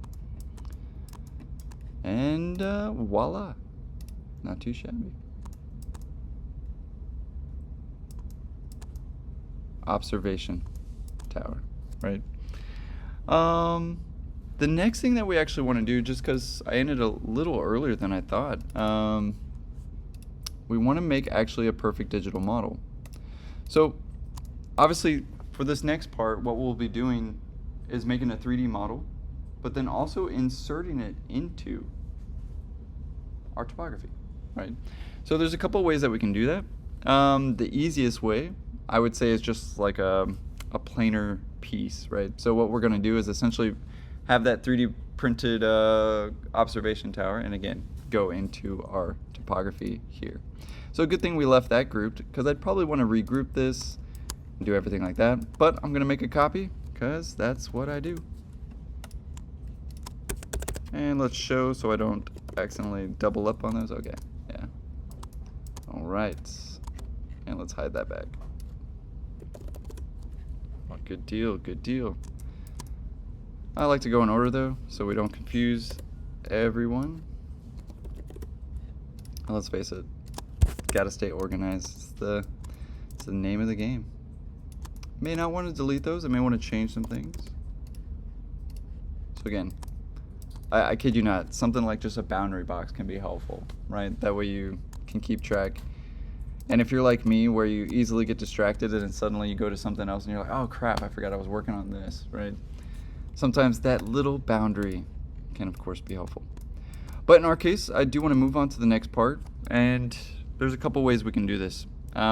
And voila. Not too shabby. Observation tower, right? The next thing that we actually want to do, just because I ended a little earlier than I thought, we want to make actually a perfect digital model. So obviously for this next part, what we'll be doing is making a 3D model, but then also inserting it into our topography, right? So there's a couple ways that we can do that. The easiest way, I would say, is just like a planar piece, right? So what we're going to do is essentially have that 3D printed observation tower, and again, go into our topography here. So a good thing we left that grouped, because I'd probably want to regroup this and do everything like that, but I'm going to make a copy because that's what I do. And let's show so I don't accidentally double up on those. Okay, yeah. All right, and let's hide that back. Oh, good deal, good deal. I like to go in order though, so we don't confuse everyone. And let's face it, gotta stay organized. It's the name of the game. May not want to delete those. I may want to change some things. So again, I kid you not, something like just a boundary box can be helpful, right? That way you can keep track. And if you're like me, where you easily get distracted and then suddenly you go to something else and you're like, oh crap, I forgot I was working on this, right? Sometimes that little boundary can of course be helpful. But in our case, I do want to move on to the next part, and there's a couple ways we can do this.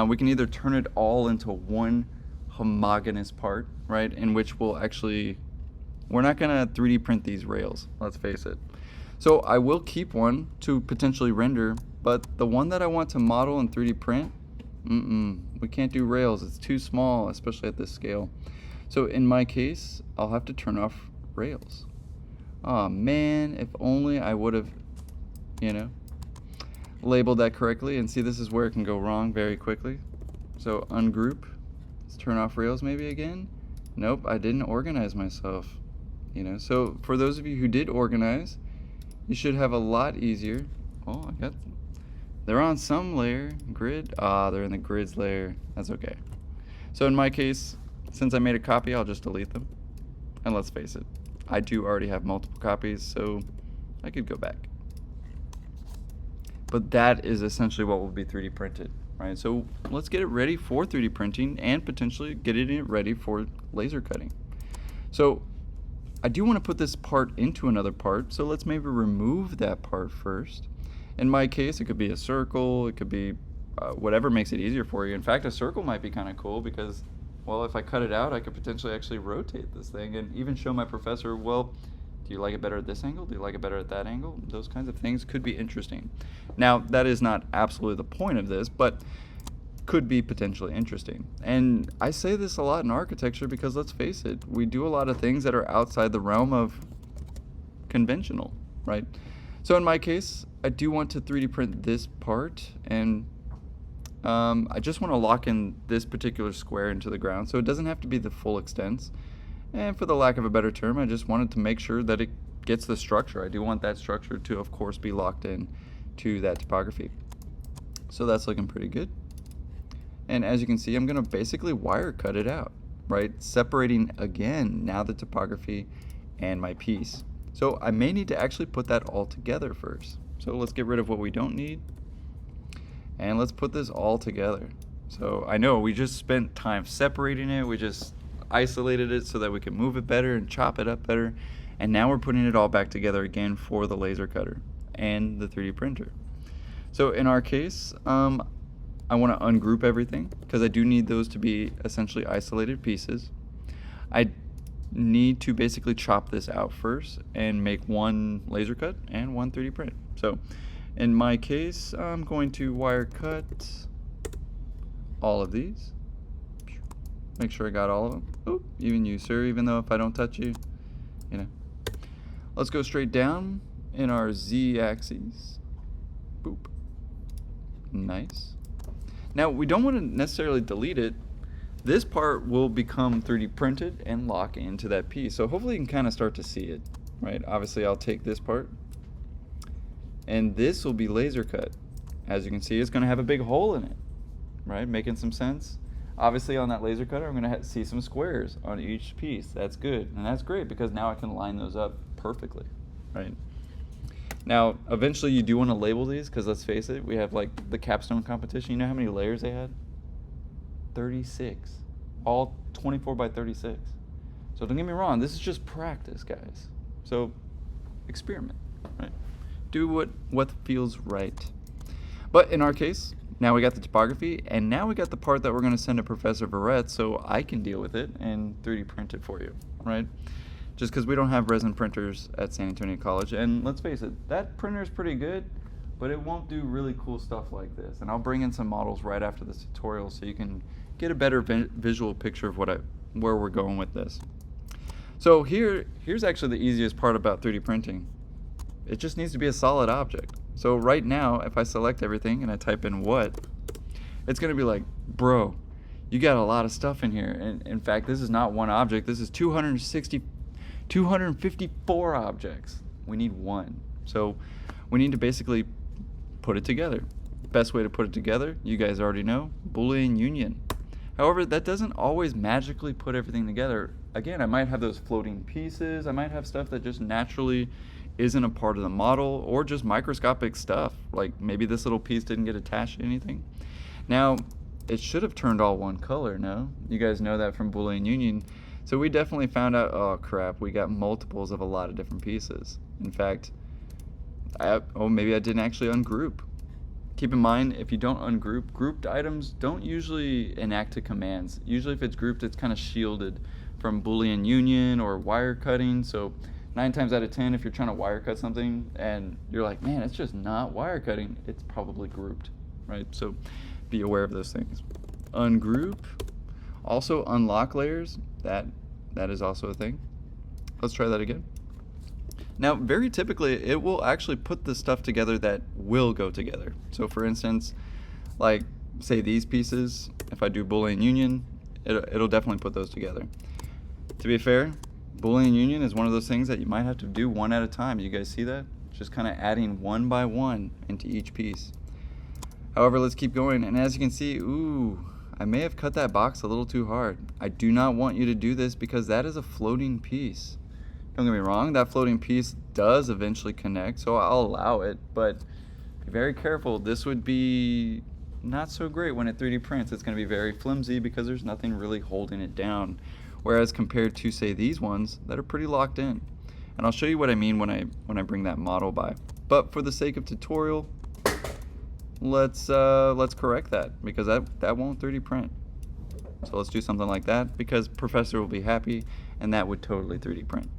We can either turn it all into one homogeneous part, right, in which we're not gonna 3D print these rails, let's face it. So I will keep one to potentially render, but the one that I want to model and 3D print, we can't do rails. It's too small, especially at this scale. So in my case, I'll have to turn off rails. Oh man, if only I would have, labeled that correctly. And see, this is where it can go wrong very quickly. So ungroup, let's turn off rails maybe again. Nope, I didn't organize myself. So for those of you who did organize, you should have a lot easier. Oh, they're on some layer, grid. They're in the grids layer. That's okay. So in my case, since I made a copy, I'll just delete them. And let's face it, I do already have multiple copies, so I could go back. But that is essentially what will be 3D printed, right? So let's get it ready for 3D printing and potentially get it ready for laser cutting. So I do want to put this part into another part, so let's maybe remove that part first. In my case, it could be a circle, it could be whatever makes it easier for you. In fact, a circle might be kind of cool because, well, if I cut it out, I could potentially actually rotate this thing and even show my professor, well, do you like it better at this angle? Do you like it better at that angle? Those kinds of things could be interesting. Now, that is not absolutely the point of this, but could be potentially interesting. And I say this a lot in architecture because let's face it, we do a lot of things that are outside the realm of conventional, right? So in my case, I do want to 3D print this part, and I just want to lock in this particular square into the ground, so it doesn't have to be the full extent. And for the lack of a better term, I just wanted to make sure that it gets the structure. I do want that structure to, of course, be locked in to that topography. So that's looking pretty good. And as you can see, I'm going to basically wire cut it out, right? Separating again now the topography and my piece. So I may need to actually put that all together first. So let's get rid of what we don't need, and let's put this all together. So I know we just spent time separating it, we just isolated it so that we could move it better and chop it up better, and now we're putting it all back together again for the laser cutter and the 3D printer. So in our case, I want to ungroup everything because I do need those to be essentially isolated pieces. I need to basically chop this out first and make one laser cut and one 3D print. So in my case, I'm going to wire cut all of these. Make sure I got all of them. Oh, even you, sir, even though if I don't touch you, you know. Let's go straight down in our Z axis. Boop. Nice. Now, we don't want to necessarily delete it. This part will become 3D printed and lock into that piece. So hopefully you can kind of start to see it, right? Obviously, I'll take this part, and this will be laser cut. As you can see, it's going to have a big hole in it, right? Making some sense. Obviously, on that laser cutter, I'm going to see some squares on each piece. That's good, and that's great because now I can line those up perfectly, right? Now, eventually you do want to label these because let's face it, we have like the capstone competition. You know how many layers they had? 36. All 24 by 36. So don't get me wrong, this is just practice, guys. So experiment, right? Do what feels right. But in our case, now we got the topography, and now we got the part that we're going to send to Professor Verrett so I can deal with it and 3D print it for you, right? Just because we don't have resin printers at San Antonio College. And let's face it, that printer is pretty good, but it won't do really cool stuff like this. And I'll bring in some models right after this tutorial so you can get a better visual picture of where we're going with this. So here's actually the easiest part about 3D printing. It just needs to be a solid object. So right now, if I select everything and I type in what, it's going to be like, bro, you got a lot of stuff in here. And in fact, this is not one object. This is 254 objects. We need one. So we need to basically put it together. Best way to put it together, you guys already know, Boolean union. However, that doesn't always magically put everything together. Again, I might have those floating pieces. I might have stuff that just naturally isn't a part of the model, or just microscopic stuff. Like maybe this little piece didn't get attached to anything. Now, it should have turned all one color, no? You guys know that from Boolean union. So we definitely found out, oh crap, we got multiples of a lot of different pieces. In fact, maybe I didn't actually ungroup. Keep in mind, if you don't ungroup, grouped items don't usually enact to commands. Usually if it's grouped, it's kind of shielded from Boolean union or wire cutting. So 9 times out of 10, if you're trying to wire cut something and you're like, man, it's just not wire cutting, it's probably grouped, right? So be aware of those things. Ungroup. Also unlock layers. That is also a thing. Let's try that again. Now, very typically, it will actually put the stuff together that will go together. So for instance, like say these pieces, if I do Boolean union, it'll definitely put those together. To be fair, Boolean union is one of those things that you might have to do one at a time. You guys see that? Just kind of adding one by one into each piece. However, let's keep going. And as you can see, ooh, I may have cut that box a little too hard. I do not want you to do this because that is a floating piece. Don't get me wrong, that floating piece does eventually connect, so I'll allow it, but be very careful. This would be not so great when it 3D prints. It's going to be very flimsy because there's nothing really holding it down. Whereas compared to, say, these ones that are pretty locked in. And I'll show you what I mean when I bring that model by. But for the sake of tutorial, let's correct that because that won't 3D print. So let's do something like that because Professor will be happy, and that would totally 3D print.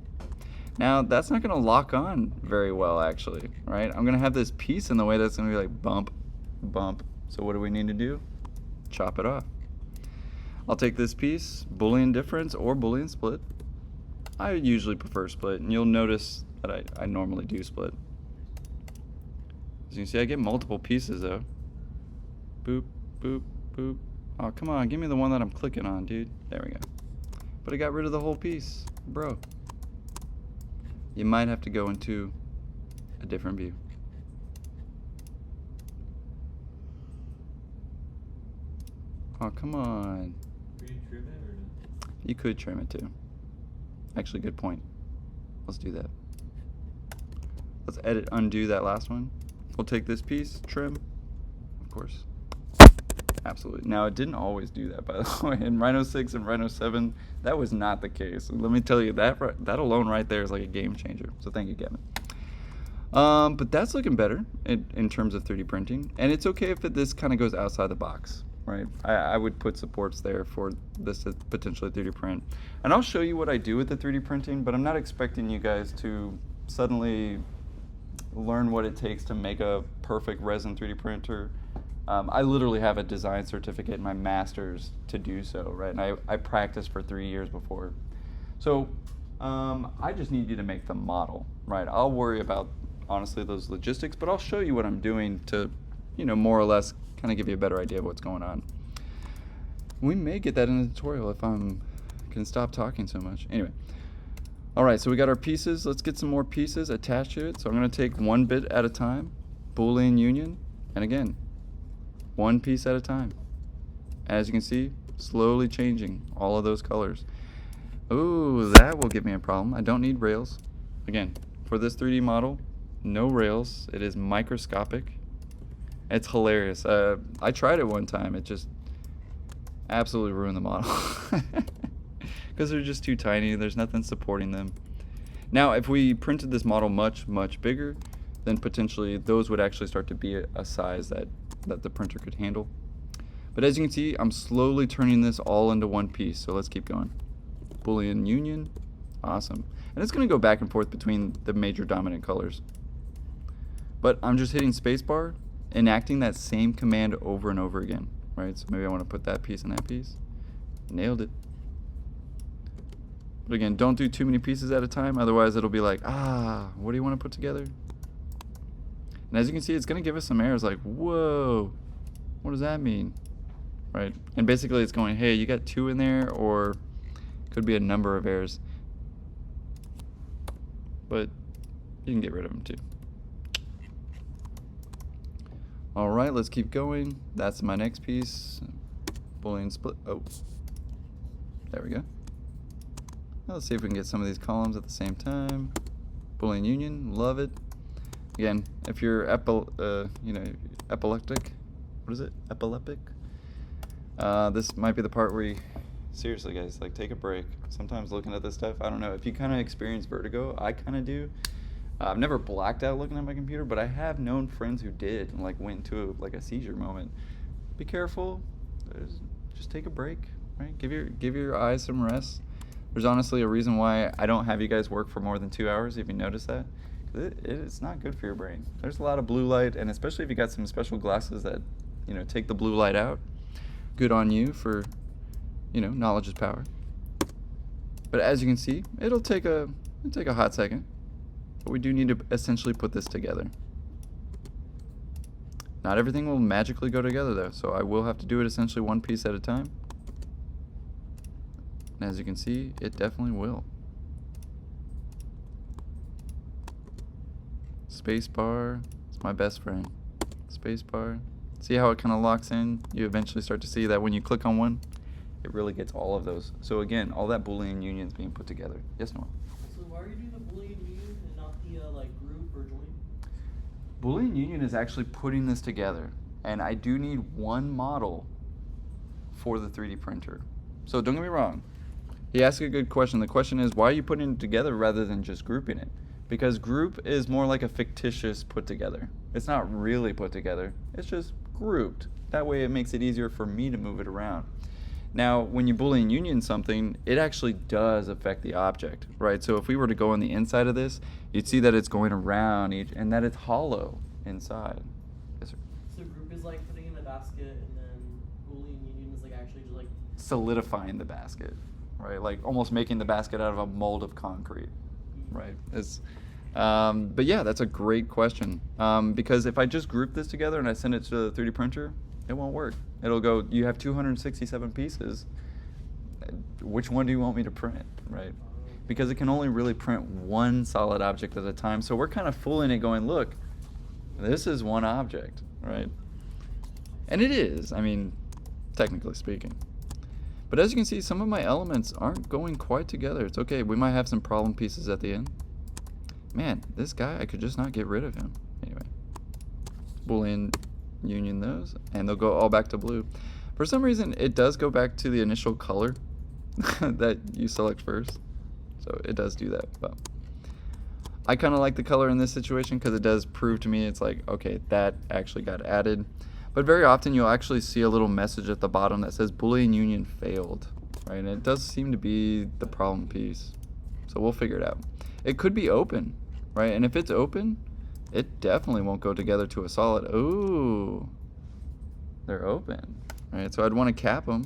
Now that's not going to lock on very well actually, right? I'm going to have this piece in the way that's going to be like bump, bump. So what do we need to do? Chop it off. I'll take this piece, Boolean difference or Boolean split. I usually prefer split, and you'll notice that I normally do split. As you can see, I get multiple pieces though. Boop, boop, boop. Oh, come on, give me the one that I'm clicking on, dude. There we go. But I got rid of the whole piece, bro. You might have to go into a different view. Oh, come on. Could you trim it or no? You could trim it too. Actually, good point. Let's do that. Let's edit, undo that last one. We'll take this piece, trim, of course. Absolutely. Now, it didn't always do that, by the way. In Rhino 6 and Rhino 7, that was not the case. Let me tell you, that alone right there is like a game changer. So thank you, Kevin. But that's looking better in terms of 3D printing. And it's okay if this kind of goes outside the box, right? I would put supports there for this to potentially 3D print. And I'll show you what I do with the 3D printing, but I'm not expecting you guys to suddenly learn what it takes to make a perfect resin 3D printer. I literally have a design certificate in my master's to do so, right? And I practiced for 3 years before. So I just need you to make the model, right? I'll worry about, honestly, those logistics, but I'll show you what I'm doing to, more or less kind of give you a better idea of what's going on. We may get that in the tutorial if I can stop talking so much. Anyway. All right, so we got our pieces. Let's get some more pieces attached to it. So I'm going to take one bit at a time, Boolean union, and again, one piece at a time. As you can see, slowly changing all of those colors. Ooh, that will give me a problem. I don't need rails. Again, for this 3D model, no rails. It is microscopic. It's hilarious. I tried it one time. It just absolutely ruined the model. Because they're just too tiny. There's nothing supporting them. Now, if we printed this model much, much bigger, then potentially those would actually start to be a size that the printer could handle. But as you can see, I'm slowly turning this all into one piece. So let's keep going. Boolean union. Awesome. And it's going to go back and forth between the major dominant colors. But I'm just hitting spacebar, enacting that same command over and over again. Right? So maybe I want to put that piece and that piece. Nailed it. But again, don't do too many pieces at a time, otherwise it'll be like, what do you want to put together? And as you can see, it's going to give us some errors like, whoa, what does that mean? Right? And basically it's going, hey, you got 2 in there, or could be a number of errors. But you can get rid of them too. All right, let's keep going. That's my next piece. Boolean split. Oh, there we go. Now let's see if we can get some of these columns at the same time. Boolean union, love it. Again, if you're epileptic, what is it? Epileptic? This might be the part where you, seriously guys, like take a break. Sometimes looking at this stuff, I don't know, if you kind of experience vertigo, I kind of do. I've never blacked out looking at my computer, but I have known friends who did and like went into a seizure moment. Be careful. Just take a break, right? Give your eyes some rest. There's honestly a reason why I don't have you guys work for more than 2 hours, if you notice that. It's not good for your brain. There's a lot of blue light, and especially if you got some special glasses that, take the blue light out. Good on you for, knowledge is power. But as you can see, it'll take a hot second. But we do need to essentially put this together. Not everything will magically go together though, so I will have to do it essentially one piece at a time. And as you can see, it definitely will. Spacebar, it's my best friend. Spacebar. See how it kind of locks in? You eventually start to see that when you click on one, it really gets all of those. So again, all that Boolean union is being put together. Yes, Noah? So why are you doing the Boolean union and not the group or join? Boolean union is actually putting this together, and I do need one model for the 3D printer. So don't get me wrong. He asked a good question. The question is, why are you putting it together rather than just grouping it? Because group is more like a fictitious put together. It's not really put together. It's just grouped. That way it makes it easier for me to move it around. Now, when you Boolean union something, it actually does affect the object, right? So if we were to go on the inside of this, you'd see that it's going around each, and that it's hollow inside. Yes, sir. So group is like putting in the basket, and then Boolean union is like actually just like solidifying the basket, right? Like almost making the basket out of a mold of concrete, right? But yeah, that's a great question. Because if I just group this together and I send it to the 3D printer, it won't work. It'll go, you have 267 pieces. Which one do you want me to print, right? Because it can only really print one solid object at a time. So we're kind of fooling it going, look, this is one object, right? And it is, I mean, technically speaking. But as you can see, some of my elements aren't going quite together. It's okay, we might have some problem pieces at the end. Man, this guy, I could just not get rid of him. Anyway, Boolean union those, and they'll go all back to blue. For some reason, it does go back to the initial color that you select first. So it does do that, but I kind of like the color in this situation because it does prove to me it's like, okay, that actually got added. But very often you'll actually see a little message at the bottom that says Boolean union failed, right? And it does seem to be the problem piece. So we'll figure it out. It could be open, right? And if it's open, it definitely won't go together to a solid. Ooh, they're open, right? So I'd want to cap them.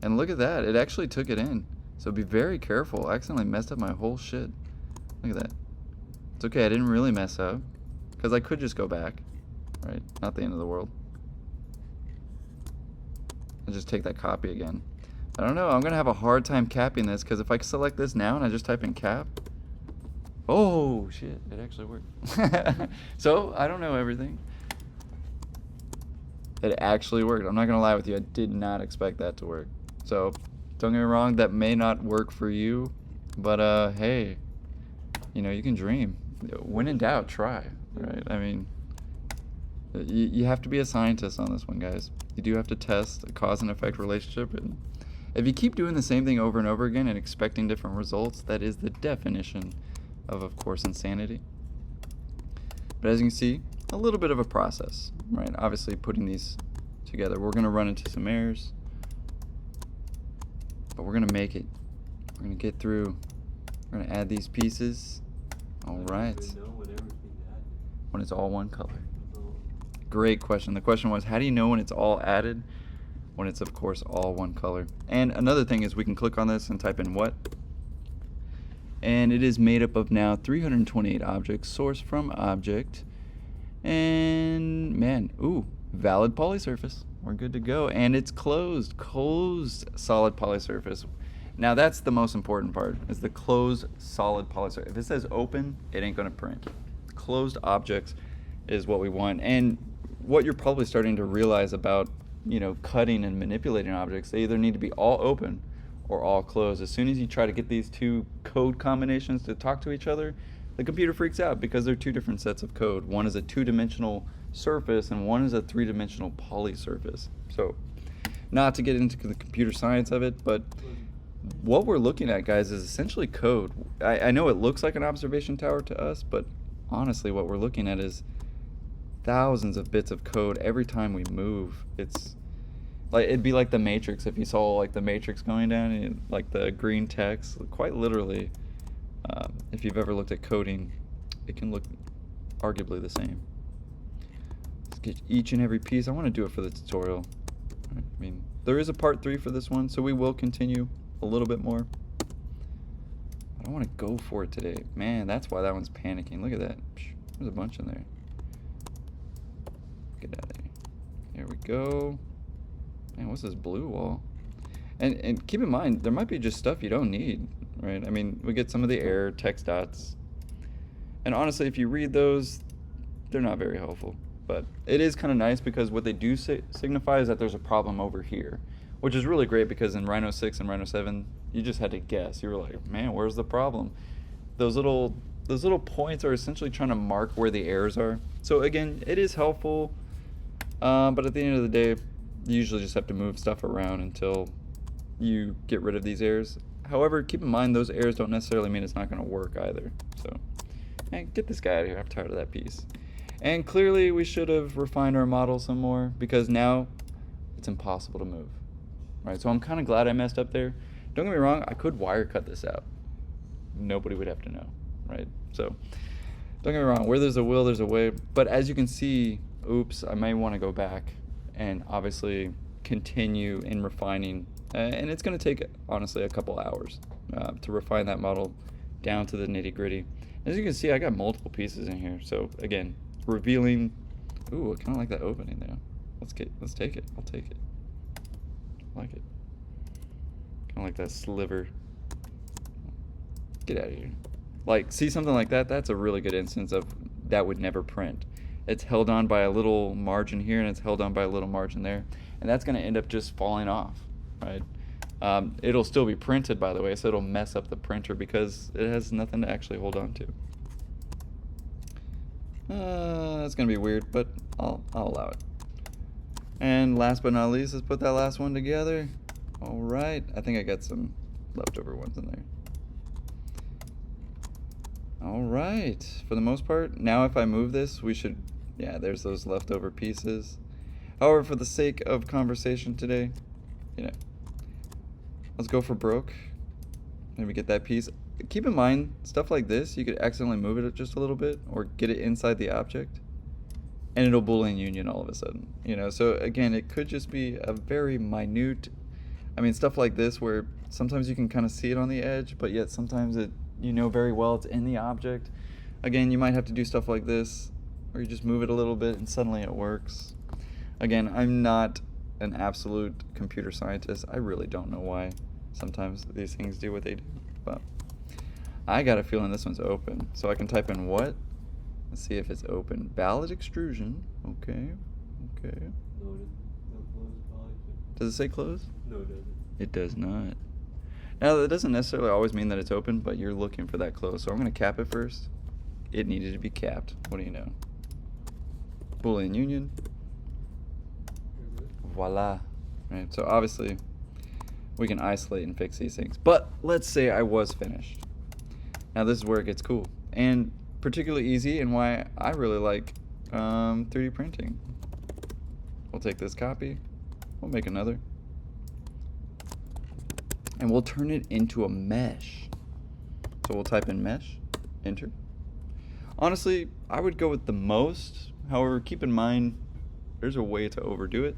And look at that, it actually took it in. So be very careful. I accidentally messed up my whole shit. Look at that. It's okay, I didn't really mess up because I could just go back, right? Not the end of the world. I'll just take that copy again. I don't know, I'm gonna have a hard time capping this because if I select this now and I just type in cap, oh shit, it actually worked. So I don't know everything. It actually worked. I'm not gonna lie with you, I did not expect that to work. So don't get me wrong, that may not work for you, but hey, you know, you can dream. When in doubt, try, right? I mean, you have to be a scientist on this one, guys. You do have to test a cause and effect relationship, and if you keep doing the same thing over and over again and expecting different results, that is the definition of course, insanity. But as you can see, a little bit of a process, right? Obviously, putting these together, we're gonna run into some errors, but we're gonna make it. We're gonna get through. We're gonna add these pieces. All right. When it's all one color. Great question. The question was, how do you know when it's all added? When it's, of course, all one color. And another thing is we can click on this and type in what? And it is made up of now 328 objects, sourced from object. And man, ooh, valid polysurface. We're good to go. And it's closed solid polysurface. Now that's the most important part, is the closed solid polysurface. If it says open, it ain't gonna print. Closed objects is what we want. And what you're probably starting to realize about, you know, cutting and manipulating objects, they either need to be all open or all closed. As soon as you try to get these two code combinations to talk to each other, the computer freaks out because they're two different sets of code. One is a two-dimensional surface and one is a three-dimensional polysurface. So, not to get into the computer science of it, but what we're looking at, guys, is essentially code. I know it looks like an observation tower to us, but honestly what we're looking at is thousands of bits of code every time we move. It's like, it'd be like the Matrix. If you saw like the Matrix going down, and like the green text, quite literally, if you've ever looked at coding, it can look arguably the same. Let's get each and every piece. I want to do it for the tutorial. I mean, there is a part 3 for this one, so we will continue a little bit more. I don't want to go for it today. Man, that's why that one's panicking. Look at that. There's a bunch in there. Get out of there. There we go. Man, what's this blue wall? And keep in mind, there might be just stuff you don't need, right? I mean, we get some of the error text dots. And honestly, if you read those, they're not very helpful. But it is kind of nice because what they do signify is that there's a problem over here, which is really great because in Rhino 6 and Rhino 7, you just had to guess. You were like, man, where's the problem? Those little points are essentially trying to mark where the errors are. So again, it is helpful, but at the end of the day, you usually just have to move stuff around until you get rid of these errors. However, keep in mind those errors don't necessarily mean it's not going to work either. So, man, get this guy out of here. I'm tired of that piece. And clearly we should have refined our model some more because now it's impossible to move. Right, so I'm kind of glad I messed up there. Don't get me wrong, I could wire cut this out. Nobody would have to know, right? So don't get me wrong, where there's a will, there's a way. But as you can see, oops, I may want to go back and obviously continue in refining. And it's going to take, honestly, a couple hours to refine that model down to the nitty gritty. As you can see, I got multiple pieces in here. So again, revealing, ooh, I kind of like that opening there. Let's take it, I'll take it. I like it. Kind of like that sliver. Get out of here. Like, see something like that? That's a really good instance of that would never print. It's held on by a little margin here and it's held on by a little margin there. And that's going to end up just falling off, right? It'll still be printed, by the way, so it'll mess up the printer because it has nothing to actually hold on to. That's gonna be weird, but I'll allow it. And last but not least, let's put that last one together. All right, I think I got some leftover ones in there. All right, for the most part, now if I move this, we should, yeah, there's those leftover pieces. However, for the sake of conversation today, you know, let's go for broke. Maybe get that piece. Keep in mind, stuff like this, you could accidentally move it just a little bit or get it inside the object, and it'll Boolean union all of a sudden, you know? So again, it could just be a very minute, I mean, stuff like this where sometimes you can kind of see it on the edge, but yet sometimes it, you know very well it's in the object. Again, you might have to do stuff like this, where you just move it a little bit and suddenly it works. Again, I'm not an absolute computer scientist. I really don't know why sometimes these things do what they do, but I got a feeling this one's open. So I can type in what? Let's see if it's open. Valid extrusion. Okay. Okay. Noted. No close, probably. Does it say close? No, it doesn't. It does not. Now, that doesn't necessarily always mean that it's open, but you're looking for that close. So I'm going to cap it first. It needed to be capped. What do you know? Boolean union. Voila. Right. So obviously, we can isolate and fix these things. But let's say I was finished. Now this is where it gets cool. And particularly easy, and why I really like 3D printing. We'll take this copy. We'll make another. And we'll turn it into a mesh. So we'll type in mesh, enter. Honestly, I would go with the most. However, keep in mind, there's a way to overdo it.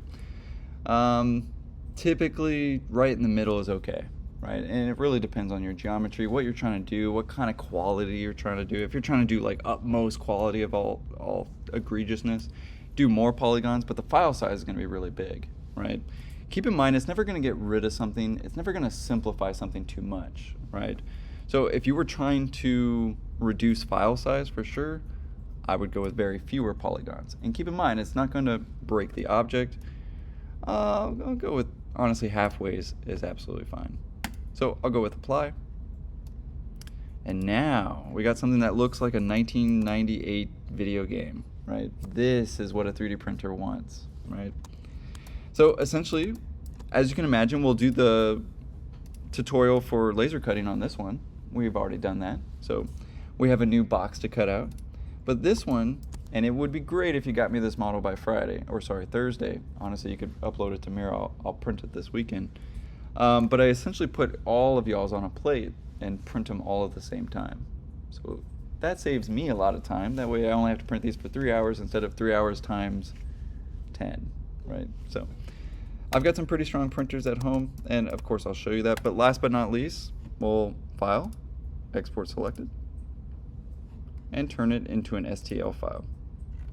Typically, right in the middle is okay, right? And it really depends on your geometry, what you're trying to do, what kind of quality you're trying to do. If you're trying to do like utmost quality of all egregiousness, do more polygons, but the file size is going to be really big, right? Keep in mind, it's never going to get rid of something. It's never going to simplify something too much, right? So if you were trying to reduce file size for sure, I would go with very fewer polygons. And keep in mind, it's not going to break the object. I'll go with, honestly, halfway is absolutely fine. So I'll go with apply. And now we got something that looks like a 1998 video game, right? This is what a 3D printer wants, right? So essentially, as you can imagine, we'll do the tutorial for laser cutting on this one. We've already done that. So we have a new box to cut out. But this one, and it would be great if you got me this model by Thursday. Honestly, you could upload it to Miro. I'll print it this weekend. But I essentially put all of y'all's on a plate and print them all at the same time. So that saves me a lot of time. That way I only have to print these for 3 hours instead of 3 hours times 10, right? So I've got some pretty strong printers at home, and of course I'll show you that. But last but not least, we'll file, export selected, and turn it into an STL file.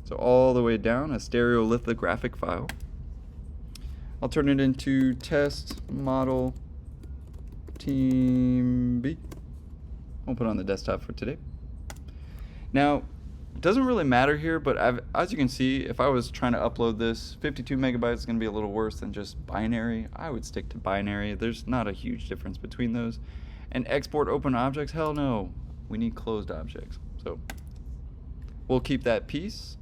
So all the way down, a stereolithographic file. I'll turn it into test model team B. We'll put it on the desktop for today. Now, it doesn't really matter here, but as you can see, if I was trying to upload this, 52 megabytes is going to be a little worse than just binary. I would stick to binary. There's not a huge difference between those. And export open objects, hell no. We need closed objects. So we'll keep that piece.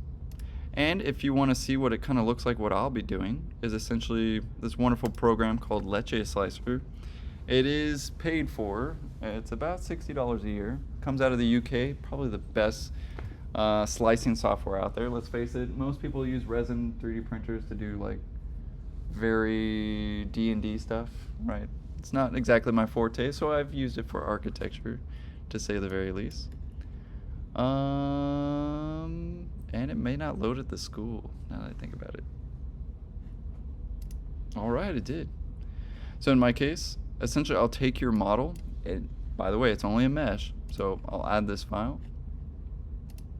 And if you want to see what it kind of looks like, what I'll be doing is essentially this wonderful program called Leche Slicer. It is paid for. It's about $60 a year. Comes out of the UK, probably the best slicing software out there. Let's face it, most people use resin 3D printers to do like very D&D stuff, right? It's not exactly my forte, so I've used it for architecture, to say the very least. And it may not load at the school, now that I think about it. All right, it did. So in my case, essentially I'll take your model, and by the way, it's only a mesh, so I'll add this file,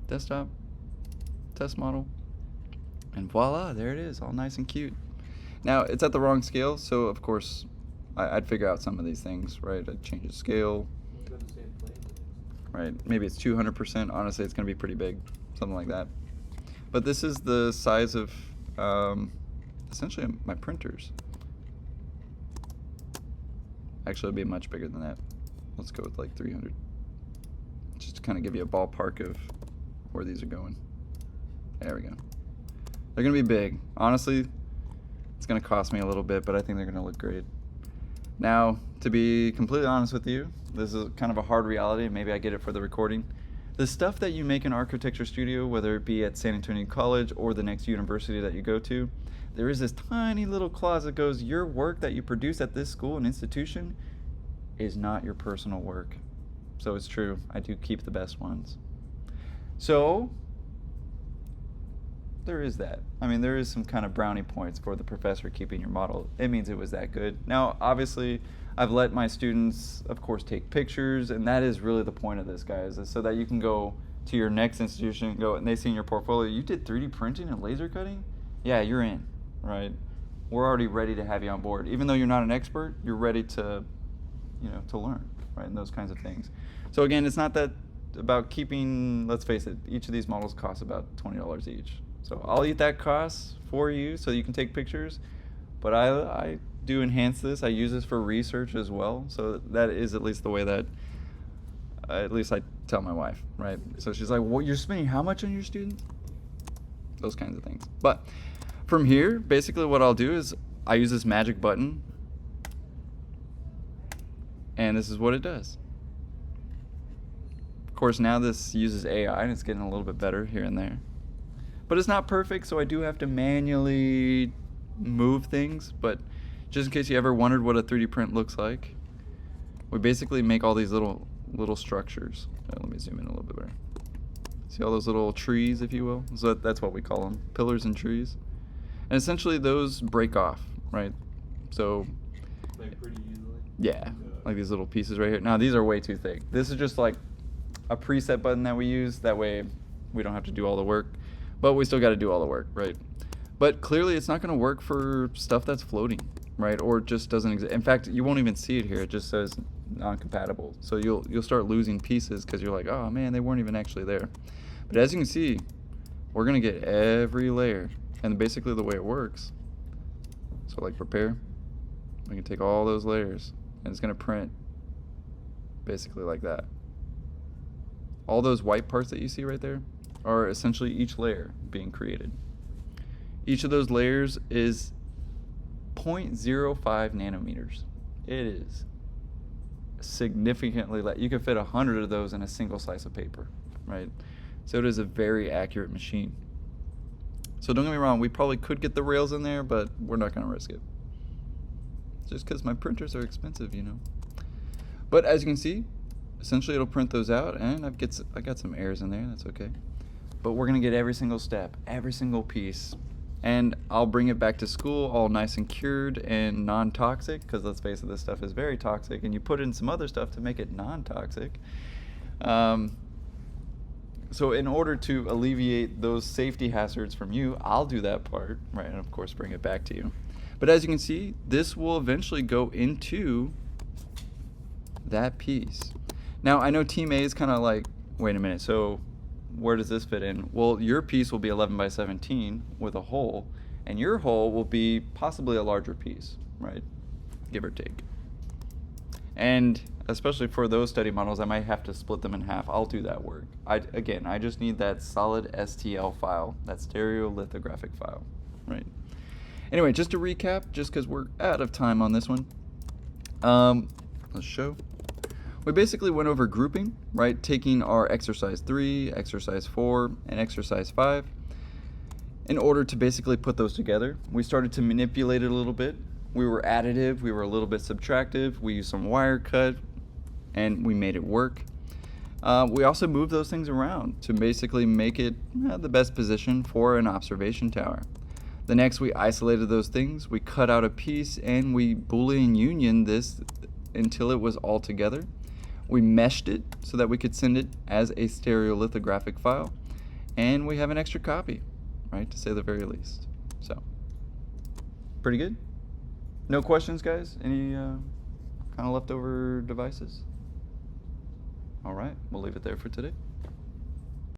desktop, test model, and voila, there it is, all nice and cute. Now, it's at the wrong scale, so of course, I'd figure out some of these things, right? I'd change the scale, right? Maybe it's 200%, honestly, it's gonna be pretty big, something like that. But this is the size of, essentially, my printers. Actually, it'll be much bigger than that. Let's go with like 300. Just to kind of give you a ballpark of where these are going. There we go. They're gonna be big. Honestly, it's gonna cost me a little bit, but I think they're gonna look great. Now, to be completely honest with you, this is kind of a hard reality, and maybe I get it for the recording. The stuff that you make in Architecture Studio, whether it be at San Antonio College or the next university that you go to, there is this tiny little clause that goes, your work that you produce at this school and institution is not your personal work. So it's true, I do keep the best ones. So, there is that. I mean, there is some kind of brownie points for the professor keeping your model. It means it was that good. Now, obviously, I've let my students, of course, take pictures, and that is really the point of this, guys, is so that you can go to your next institution and go, and they see in your portfolio, you did 3D printing and laser cutting? Yeah, you're in, right? We're already ready to have you on board. Even though you're not an expert, you're ready to, you know, to learn, right, and those kinds of things. So again, it's not that about keeping, let's face it, each of these models costs about $20 each. So I'll eat that cost for you so you can take pictures, but I do enhance this. I use this for research as well. So that is at least the way that, at least I tell my wife, right? So she's like, well, you're spending how much on your students? Those kinds of things. But from here, basically what I'll do is I use this magic button, and this is what it does. Of course, now this uses AI, and it's getting a little bit better here and there. But it's not perfect, so I do have to manually move things. But just in case you ever wondered what a 3D print looks like, we basically make all these little structures. Let me zoom in a little bit better. See all those little trees, if you will? So that's what we call them, pillars and trees. And essentially those break off, right? So, Like pretty easily. yeah, like these little pieces right here. Now these are way too thick. This is just like a preset button that we use. That way we don't have to do all the work. But we still got to do all the work, right? But clearly it's not going to work for stuff that's floating, right? Or just doesn't exist. In fact, you won't even see it here. It just says non-compatible. So you'll start losing pieces because you're like, oh man, they weren't even actually there. But as you can see, we're going to get every layer. And basically the way it works, so like prepare, we can take all those layers and it's going to print basically like that. All those white parts that you see right there are essentially each layer being created. Each of those layers is 0.05 nanometers. It is significantly less. You can fit 100 of those in a single slice of paper, right? So it is a very accurate machine. So don't get me wrong, we probably could get the rails in there, but we're not going to risk it. Just because my printers are expensive, you know. But as you can see, essentially it'll print those out, and I got some errors in there, that's okay. But we're going to get every single step, every single piece. And I'll bring it back to school all nice and cured and non-toxic, because let's face it, this stuff is very toxic, and you put in some other stuff to make it non-toxic. So in order to alleviate those safety hazards from you, I'll do that part, right, and of course bring it back to you. But as you can see, this will eventually go into that piece. Now, I know Team A is kind of like, wait a minute, so where does this fit in? Well, your piece will be 11 by 17 with a hole, and your hole will be possibly a larger piece, right? Give or take. And especially for those study models, I might have to split them in half. I'll do that work. Again, I just need that solid STL file, that stereolithographic file, right? Anyway, just to recap, just because we're out of time on this one, let's show. We basically went over grouping, right? Taking our exercise 3, exercise 4, and exercise 5. In order to basically put those together, we started to manipulate it a little bit. We were additive, we were a little bit subtractive, we used some wire cut, and we made it work. We also moved those things around to basically make it the best position for an observation tower. The next, we isolated those things, we cut out a piece, and we Boolean union this until it was all together. We meshed it so that we could send it as a stereolithographic file, and we have an extra copy, right, to say the very least. So, pretty good. No questions, guys? Any kind of leftover devices? All right, we'll leave it there for today.